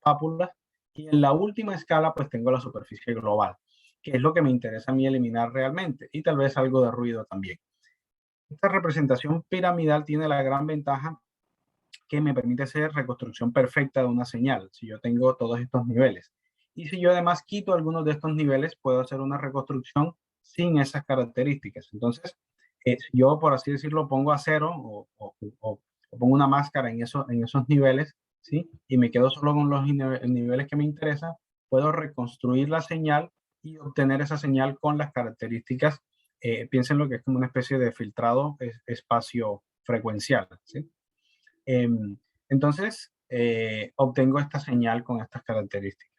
pápulas, y en la última escala pues tengo la superficie global, que es lo que me interesa a mí eliminar realmente, y tal vez algo de ruido también. Esta representación piramidal tiene la gran ventaja que me permite hacer reconstrucción perfecta de una señal, si yo tengo todos estos niveles. Y si yo además quito algunos de estos niveles, puedo hacer una reconstrucción sin esas características. Entonces, si yo, por así decirlo, pongo a cero o pongo una máscara en esos niveles, ¿sí? Y me quedo solo con los niveles que me interesan, puedo reconstruir la señal y obtener esa señal con las características. Piensen lo que es como una especie de filtrado espacio frecuencial, ¿sí? Entonces, obtengo esta señal con estas características.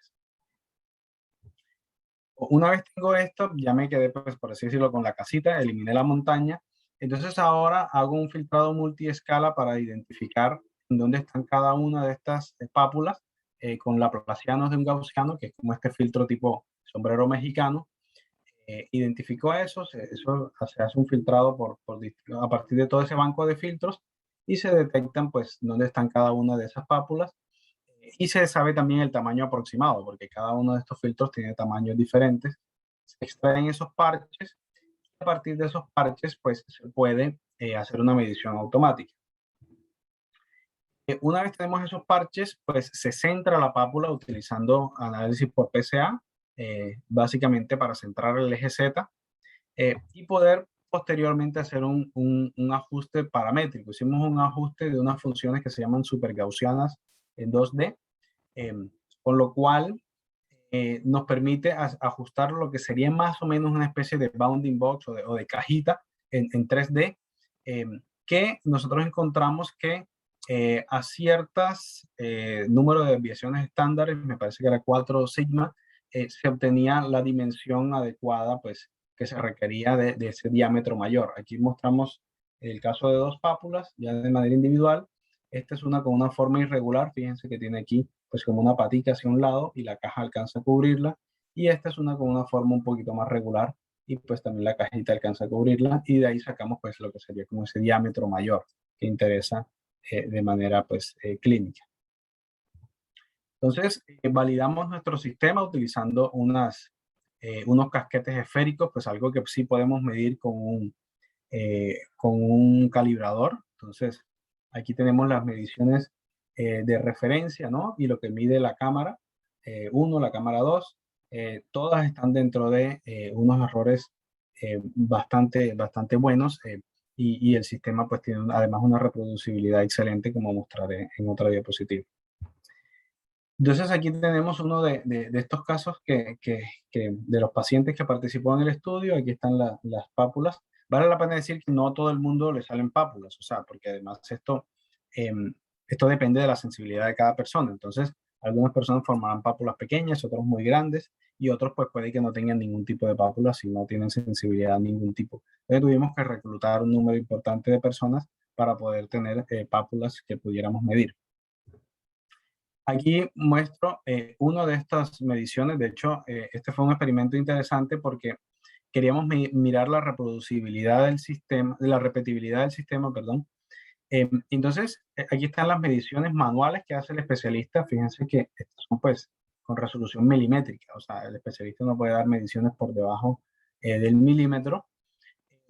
Una vez tengo esto, ya me quedé, pues, por así decirlo, con la casita, eliminé la montaña. Entonces ahora hago un filtrado multiescala para identificar en dónde están cada una de estas pápulas con laplacianos de un gaussiano, que es como este filtro tipo sombrero mexicano. Identifico eso se hace un filtrado a partir de todo ese banco de filtros y se detectan pues dónde están cada una de esas pápulas y se sabe también el tamaño aproximado porque cada uno de estos filtros tiene tamaños diferentes. Se extraen esos parches y a partir de esos parches pues se puede hacer una medición automática. Una vez tenemos esos parches, pues se centra la pápula utilizando análisis por PSA, básicamente para centrar el eje Z, y poder posteriormente hacer un ajuste paramétrico. Hicimos un ajuste de unas funciones que se llaman supergaussianas en 2D, con lo cual nos permite ajustar lo que sería más o menos una especie de bounding box o de cajita en 3D, que nosotros encontramos que a ciertas número de desviaciones estándares, me parece que era 4 sigma, se obtenía la dimensión adecuada pues, que se requería de ese diámetro mayor. Aquí mostramos el caso de dos pápulas, ya de manera individual. Esta es una con una forma irregular, fíjense que tiene aquí pues como una patita hacia un lado y la caja alcanza a cubrirla. Y esta es una con una forma un poquito más regular y pues también la cajita alcanza a cubrirla y de ahí sacamos pues lo que sería como ese diámetro mayor que interesa de manera pues clínica. Entonces validamos nuestro sistema utilizando unos casquetes esféricos, pues algo que sí podemos medir con un calibrador. Entonces aquí tenemos las mediciones de referencia, ¿no? Y lo que mide la cámara 1, la cámara 2, todas están dentro de unos errores bastante buenos y el sistema pues tiene además una reproducibilidad excelente como mostraré en otra diapositiva. Entonces aquí tenemos uno de estos casos que de los pacientes que participó en el estudio. Aquí están las pápulas. Vale la pena decir que no a todo el mundo le salen pápulas, o sea, porque además esto depende de la sensibilidad de cada persona. Entonces, algunas personas formarán pápulas pequeñas, otros muy grandes, y otros pues puede que no tengan ningún tipo de pápulas si no tienen sensibilidad a ningún tipo. Entonces tuvimos que reclutar un número importante de personas para poder tener pápulas que pudiéramos medir. Aquí muestro una de estas mediciones. De hecho, este fue un experimento interesante porque queríamos mirar la reproducibilidad del sistema, la repetibilidad del sistema, perdón. Entonces, aquí están las mediciones manuales que hace el especialista. Fíjense que estas son pues con resolución milimétrica, o sea, el especialista no puede dar mediciones por debajo del milímetro.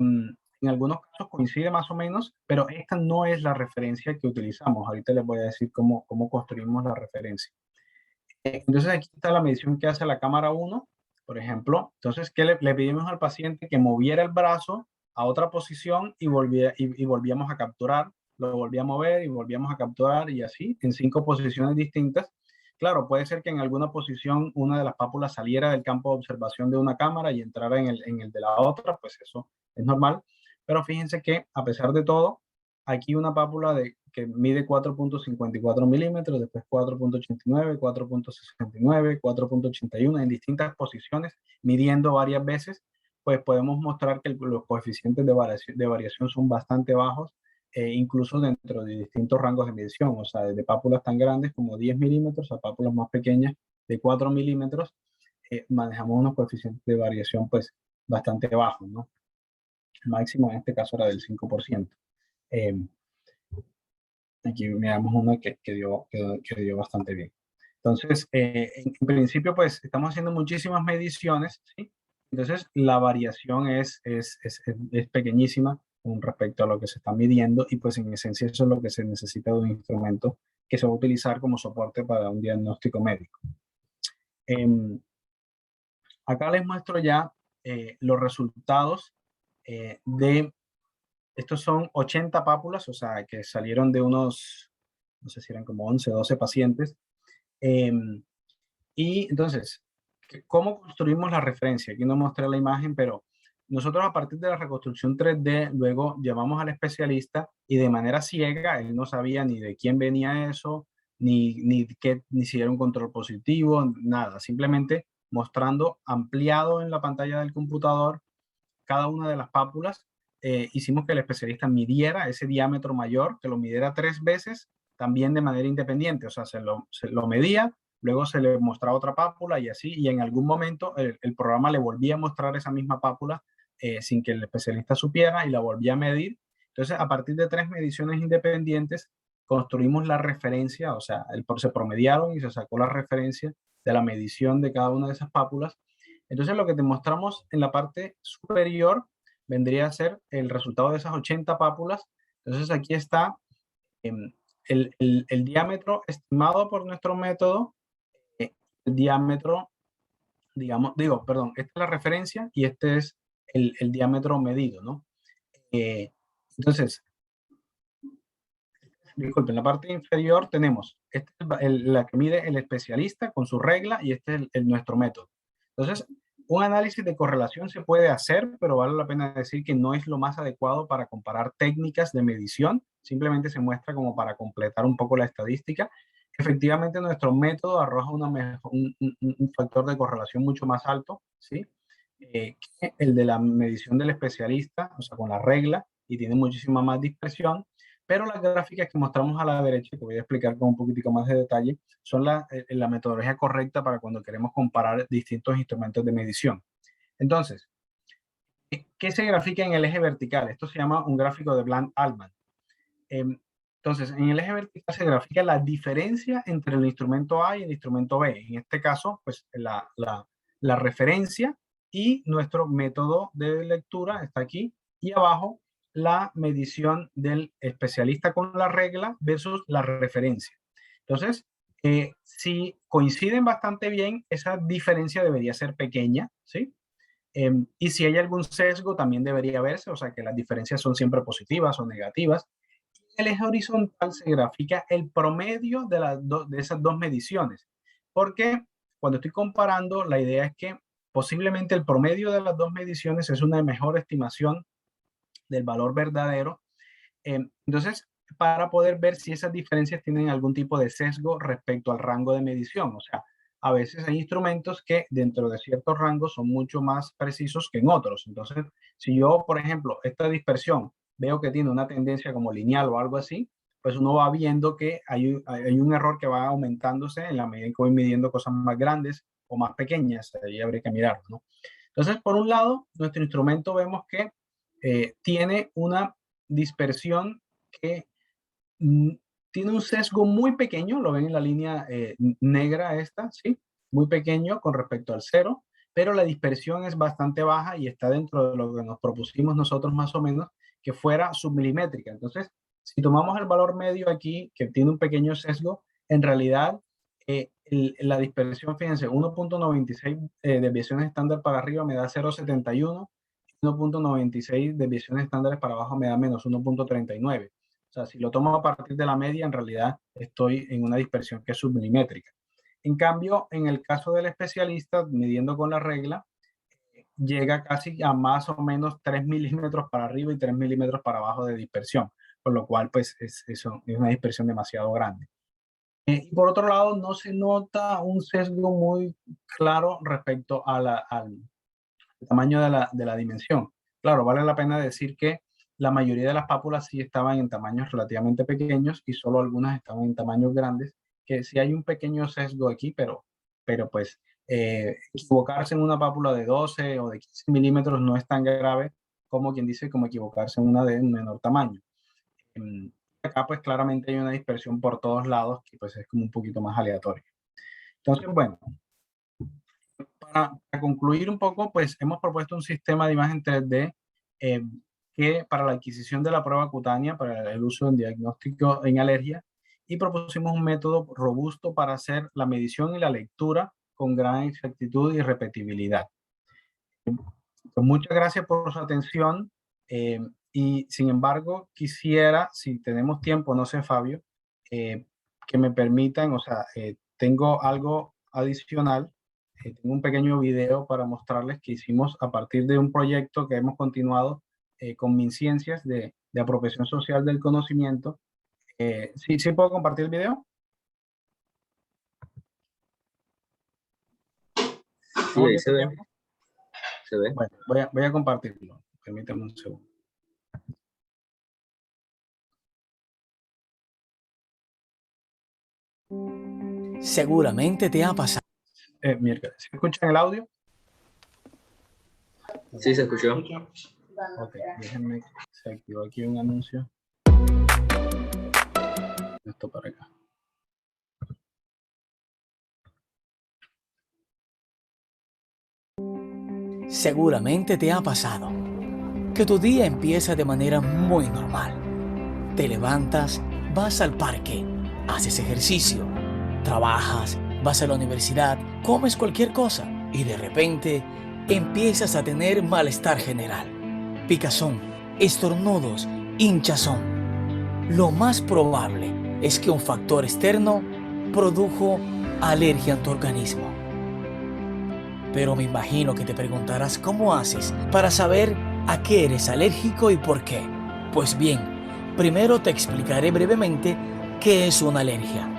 En algunos casos coincide más o menos, pero esta no es la referencia que utilizamos. Ahorita les voy a decir cómo construimos la referencia. Entonces aquí está la medición que hace la cámara 1, por ejemplo. Entonces, ¿qué le pedimos al paciente? Que moviera el brazo a otra posición y volvíamos a capturar, lo volvía a mover y volvíamos a capturar y así en 5 posiciones distintas. Claro, puede ser que en alguna posición una de las pápulas saliera del campo de observación de una cámara y entrara en el de la otra, pues eso es normal. Pero fíjense que a pesar de todo, aquí una pápula que mide 4.54 milímetros, después 4.89, 4.69, 4.81 en distintas posiciones, midiendo varias veces, pues podemos mostrar que los coeficientes de variación son bastante bajos, incluso dentro de distintos rangos de medición, o sea, desde pápulas tan grandes como 10 milímetros a pápulas más pequeñas de 4 milímetros, manejamos unos coeficientes de variación pues bastante bajos, ¿no? El máximo en este caso era del 5%. Aquí miramos uno que dio bastante bien. Entonces, en principio, pues estamos haciendo muchísimas mediciones, ¿sí? Entonces, la variación es pequeñísima con respecto a lo que se está midiendo y pues en esencia eso es lo que se necesita de un instrumento que se va a utilizar como soporte para un diagnóstico médico. Acá les muestro ya los resultados de, estos son 80 pápulas, o sea, que salieron de unos, no sé si eran como 11 o 12 pacientes. Y entonces, ¿cómo construimos la referencia? Aquí no mostré la imagen, pero nosotros a partir de la reconstrucción 3D, luego llamamos al especialista y de manera ciega, él no sabía ni de quién venía eso, ni si era un control positivo, nada. Simplemente mostrando ampliado en la pantalla del computador cada una de las pápulas. Hicimos que el especialista midiera ese diámetro mayor, que lo midiera 3 veces, también de manera independiente. O sea, se lo medía, luego se le mostraba otra pápula y así, y en algún momento el programa le volvía a mostrar esa misma pápula sin que el especialista supiera y la volvía a medir. Entonces, a partir de 3 mediciones independientes, construimos la referencia, o sea, se promediaron y se sacó la referencia de la medición de cada una de esas pápulas. Entonces, lo que te mostramos en la parte superior vendría a ser el resultado de esas 80 pápulas. Entonces, aquí está el diámetro estimado por nuestro método, el diámetro, perdón, esta es la referencia y este es el diámetro medido, ¿no? Entonces, disculpen, en la parte inferior tenemos la que mide el especialista con su regla y este es nuestro método. Entonces, un análisis de correlación se puede hacer, pero vale la pena decir que no es lo más adecuado para comparar técnicas de medición. Simplemente se muestra como para completar un poco la estadística. Efectivamente, nuestro método arroja un factor de correlación mucho más alto, ¿sí? Que el de la medición del especialista, o sea, con la regla, y tiene muchísima más dispersión. Pero las gráficas que mostramos a la derecha, que voy a explicar con un poquitico más de detalle, son la metodología correcta para cuando queremos comparar distintos instrumentos de medición. Entonces, ¿qué se grafica en el eje vertical? Esto se llama un gráfico de Bland-Altman. Entonces, en el eje vertical se grafica la diferencia entre el instrumento A y el instrumento B. En este caso, pues la referencia y nuestro método de lectura está aquí. Y abajo, la medición del especialista con la regla versus la referencia. Entonces, si coinciden bastante bien, esa diferencia debería ser pequeña, ¿sí? Y si hay algún sesgo, también debería verse, o sea que las diferencias son siempre positivas o negativas. En el eje horizontal se grafica el promedio de esas dos mediciones, porque cuando estoy comparando, la idea es que posiblemente el promedio de las dos mediciones es una mejor estimación del valor verdadero. Entonces, para poder ver si esas diferencias tienen algún tipo de sesgo respecto al rango de medición. O sea, a veces hay instrumentos que dentro de ciertos rangos son mucho más precisos que en otros. Entonces, si yo, por ejemplo, esta dispersión veo que tiene una tendencia como lineal o algo así, pues uno va viendo que hay un error que va aumentándose en la medida en que voy midiendo cosas más grandes o más pequeñas. Ahí habría que mirarlo, ¿no? Entonces, por un lado, nuestro instrumento vemos que tiene una dispersión que tiene un sesgo muy pequeño, lo ven en la línea negra esta, ¿sí? Muy pequeño con respecto al cero, pero la dispersión es bastante baja y está dentro de lo que nos propusimos nosotros más o menos, que fuera submilimétrica. Entonces, si tomamos el valor medio aquí, que tiene un pequeño sesgo, en realidad la dispersión, fíjense, 1.96 desviaciones estándar para arriba me da 0.71, 1.96 desviaciones estándares para abajo me da menos 1.39. O sea, si lo tomo a partir de la media, en realidad estoy en una dispersión que es submilimétrica. En cambio, en el caso del especialista, midiendo con la regla, llega casi a más o menos 3 milímetros para arriba y 3 milímetros para abajo de dispersión, por lo cual pues es una dispersión demasiado grande. Y por otro lado, no se nota un sesgo muy claro respecto a al tamaño de la dimensión. Claro, vale la pena decir que la mayoría de las pápulas sí estaban en tamaños relativamente pequeños y solo algunas estaban en tamaños grandes, que sí hay un pequeño sesgo aquí, pero pues equivocarse en una pápula de 12 o de 15 milímetros no es tan grave como quien dice como equivocarse en una de un menor tamaño. Acá pues claramente hay una dispersión por todos lados que pues es como un poquito más aleatoria. Entonces, bueno, para concluir un poco, pues hemos propuesto un sistema de imagen 3D que para la adquisición de la prueba cutánea, para el uso en diagnóstico en alergia, y propusimos un método robusto para hacer la medición y la lectura con gran exactitud y repetibilidad. Pues muchas gracias por su atención y sin embargo quisiera, si tenemos tiempo, no sé Fabio, que me permitan, o sea, tengo algo adicional, tengo un pequeño video para mostrarles que hicimos a partir de un proyecto que hemos continuado con MinCiencias de apropiación social del conocimiento. ¿Sí puedo compartir el video? Sí, ahí se ve. Se ve. Bueno, voy a compartirlo. Permítame un segundo. Seguramente te ha pasado. Miércoles, ¿se escucha el audio? Sí, se escuchó. Ok, déjenme, se activó aquí un anuncio. Esto para acá. Seguramente te ha pasado que tu día empieza de manera muy normal. Te levantas, vas al parque, haces ejercicio, trabajas, vas a la universidad, comes cualquier cosa y de repente empiezas a tener malestar general, picazón, estornudos, hinchazón. Lo más probable es que un factor externo produjo alergia en tu organismo. Pero me imagino que te preguntarás cómo haces para saber a qué eres alérgico y por qué. Pues bien, primero te explicaré brevemente qué es una alergia.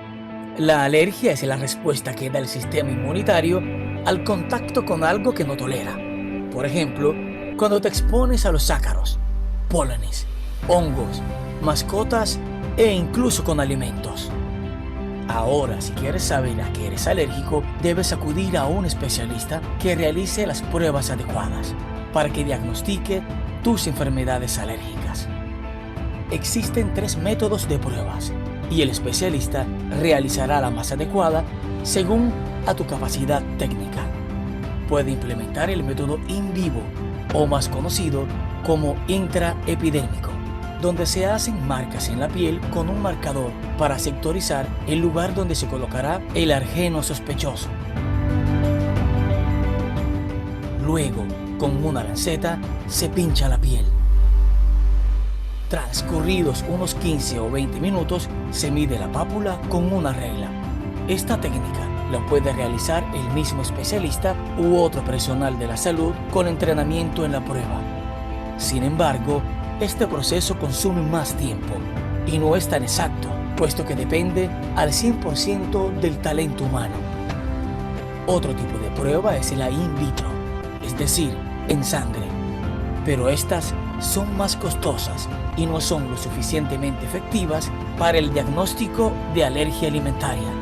La alergia es la respuesta que da el sistema inmunitario al contacto con algo que no tolera. Por ejemplo, cuando te expones a los ácaros, pólenes, hongos, mascotas e incluso con alimentos. Ahora, si quieres saber a qué eres alérgico, debes acudir a un especialista que realice las pruebas adecuadas para que diagnostique tus enfermedades alérgicas. Existen 3 métodos de pruebas y el especialista realizará la más adecuada según a tu capacidad técnica. Puede implementar el método in vivo o más conocido como intraepidérmico, donde se hacen marcas en la piel con un marcador para sectorizar el lugar donde se colocará el alergeno sospechoso. Luego, con una lanceta, se pincha la piel. Transcurridos unos 15 o 20 minutos, se mide la pápula con una regla. Esta técnica la puede realizar el mismo especialista u otro personal de la salud con entrenamiento en la prueba. Sin embargo, este proceso consume más tiempo y no es tan exacto, puesto que depende al 100% del talento humano. Otro tipo de prueba es la in vitro, es decir, en sangre, pero estas son más costosas y no son lo suficientemente efectivas para el diagnóstico de alergia alimentaria.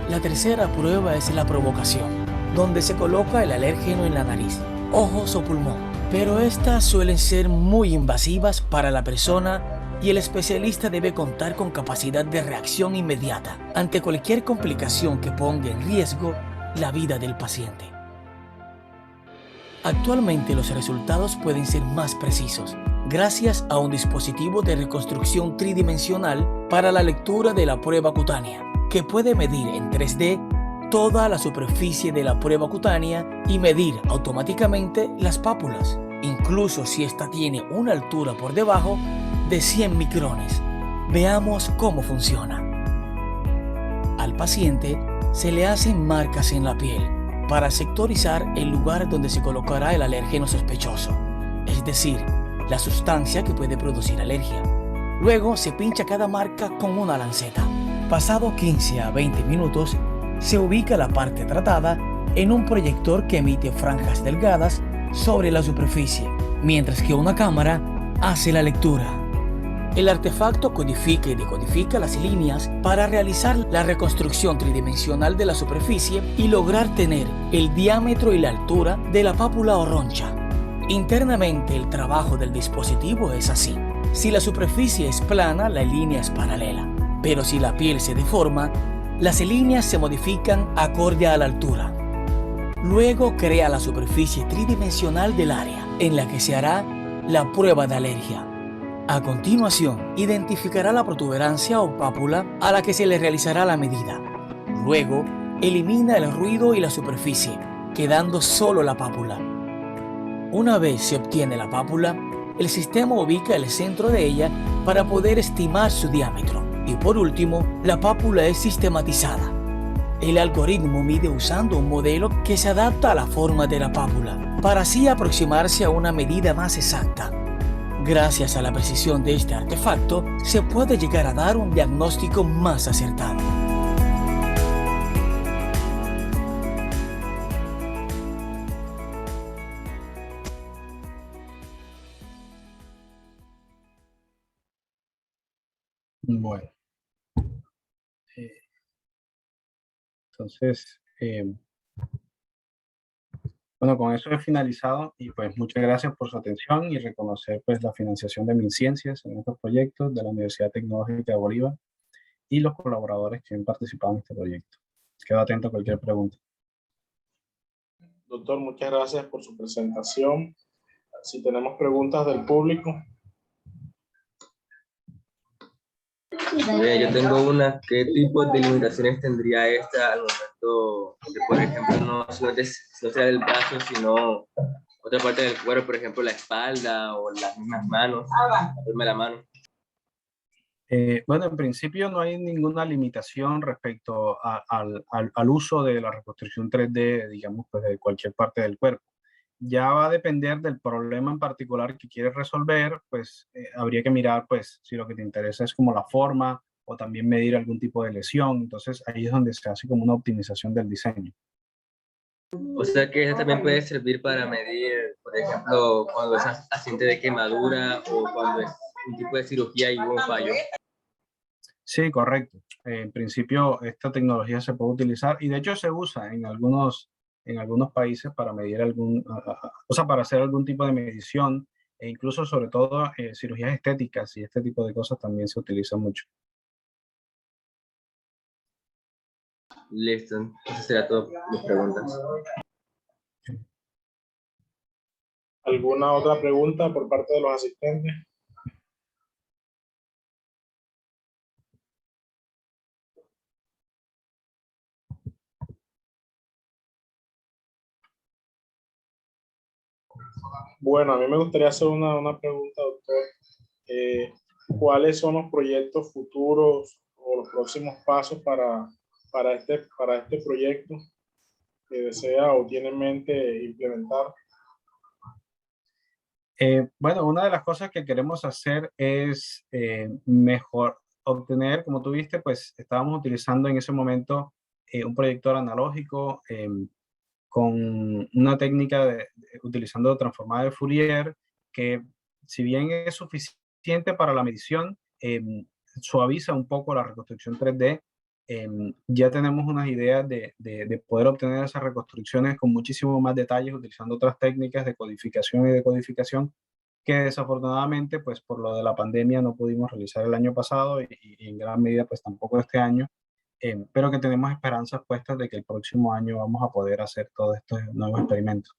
La tercera prueba es la provocación, donde se coloca el alérgeno en la nariz, ojos o pulmón, pero estas suelen ser muy invasivas para la persona y el especialista debe contar con capacidad de reacción inmediata ante cualquier complicación que ponga en riesgo la vida del paciente. Actualmente los resultados pueden ser más precisos gracias a un dispositivo de reconstrucción tridimensional para la lectura de la prueba cutánea, que puede medir en 3D toda la superficie de la prueba cutánea y medir automáticamente las pápulas, incluso si ésta tiene una altura por debajo de 100 micrones. Veamos cómo funciona. Al paciente se le hacen marcas en la piel para sectorizar el lugar donde se colocará el alérgeno sospechoso, es decir, la sustancia que puede producir alergia. Luego se pincha cada marca con una lanceta. Pasado 15 a 20 minutos, se ubica la parte tratada en un proyector que emite franjas delgadas sobre la superficie, mientras que una cámara hace la lectura. El artefacto codifica y decodifica las líneas para realizar la reconstrucción tridimensional de la superficie y lograr tener el diámetro y la altura de la pápula o roncha. Internamente, el trabajo del dispositivo es así. Si la superficie es plana, la línea es paralela, pero si la piel se deforma, las líneas se modifican acorde a la altura. Luego crea la superficie tridimensional del área en la que se hará la prueba de alergia. A continuación, identificará la protuberancia o pápula a la que se le realizará la medida. Luego, elimina el ruido y la superficie, quedando solo la pápula. Una vez se obtiene la pápula, el sistema ubica el centro de ella para poder estimar su diámetro. Y por último, la pápula es sistematizada. El algoritmo mide usando un modelo que se adapta a la forma de la pápula, para así aproximarse a una medida más exacta. Gracias a la precisión de este artefacto, se puede llegar a dar un diagnóstico más acertado. Bueno, entonces, bueno, con eso he finalizado y pues muchas gracias por su atención y reconocer pues la financiación de MinCiencias en estos proyectos de la Universidad Tecnológica de Bolívar y los colaboradores que han participado en este proyecto. Quedo atento a cualquier pregunta. Doctor, muchas gracias por su presentación. Si tenemos preguntas del público. Yo tengo una. ¿Qué tipo de limitaciones tendría esta al momento de, por ejemplo, no sea del brazo, sino otra parte del cuerpo, por ejemplo, la espalda o las mismas manos, la palma de la mano? Bueno, en principio no hay ninguna limitación respecto al uso de la reconstrucción 3D, digamos, pues de cualquier parte del cuerpo. Ya va a depender del problema en particular que quieres resolver, pues habría que mirar, pues, si lo que te interesa es como la forma o también medir algún tipo de lesión. Entonces ahí es donde se hace como una optimización del diseño. O sea que esta también puede servir para medir, por ejemplo, cuando es accidente de quemadura o cuando es un tipo de cirugía y hubo un fallo. Sí, correcto. En principio esta tecnología se puede utilizar y de hecho se usa en algunos países para medir o sea, para hacer algún tipo de medición e incluso sobre todo cirugías estéticas y este tipo de cosas también se utiliza mucho. Listo, eso será todo mis preguntas. ¿Alguna otra pregunta por parte de los asistentes? Bueno, a mí me gustaría hacer una pregunta, doctor. ¿Cuáles son los proyectos futuros o los próximos pasos para este proyecto que desea o tiene en mente implementar? Bueno, una de las cosas que queremos hacer es mejor obtener, como tú viste, pues estábamos utilizando en ese momento un proyector analógico con una técnica utilizando transformada de Fourier, que si bien es suficiente para la medición, suaviza un poco la reconstrucción 3D. Ya tenemos unas ideas de poder obtener esas reconstrucciones con muchísimo más detalles utilizando otras técnicas de codificación y decodificación que desafortunadamente pues por lo de la pandemia no pudimos realizar el año pasado y en gran medida pues tampoco este año, pero que tenemos esperanzas puestas de que el próximo año vamos a poder hacer todos estos nuevos experimentos.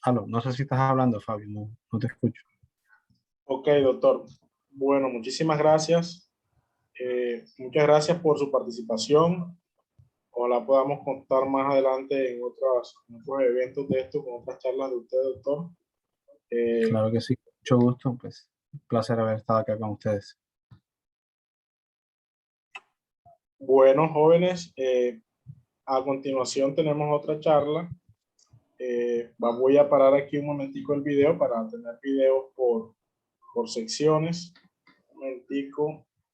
Aló, no sé si estás hablando, Fabio, no te escucho. Ok, doctor. Bueno, muchísimas gracias. Muchas gracias por su participación. Ojalá podamos contar más adelante en otros eventos de esto, con otras charlas de usted, doctor. Claro que sí, mucho gusto, pues un placer haber estado acá con ustedes. Bueno, jóvenes, a continuación tenemos otra charla. Voy a parar aquí un momentico el video para tener videos por secciones. Un momentico.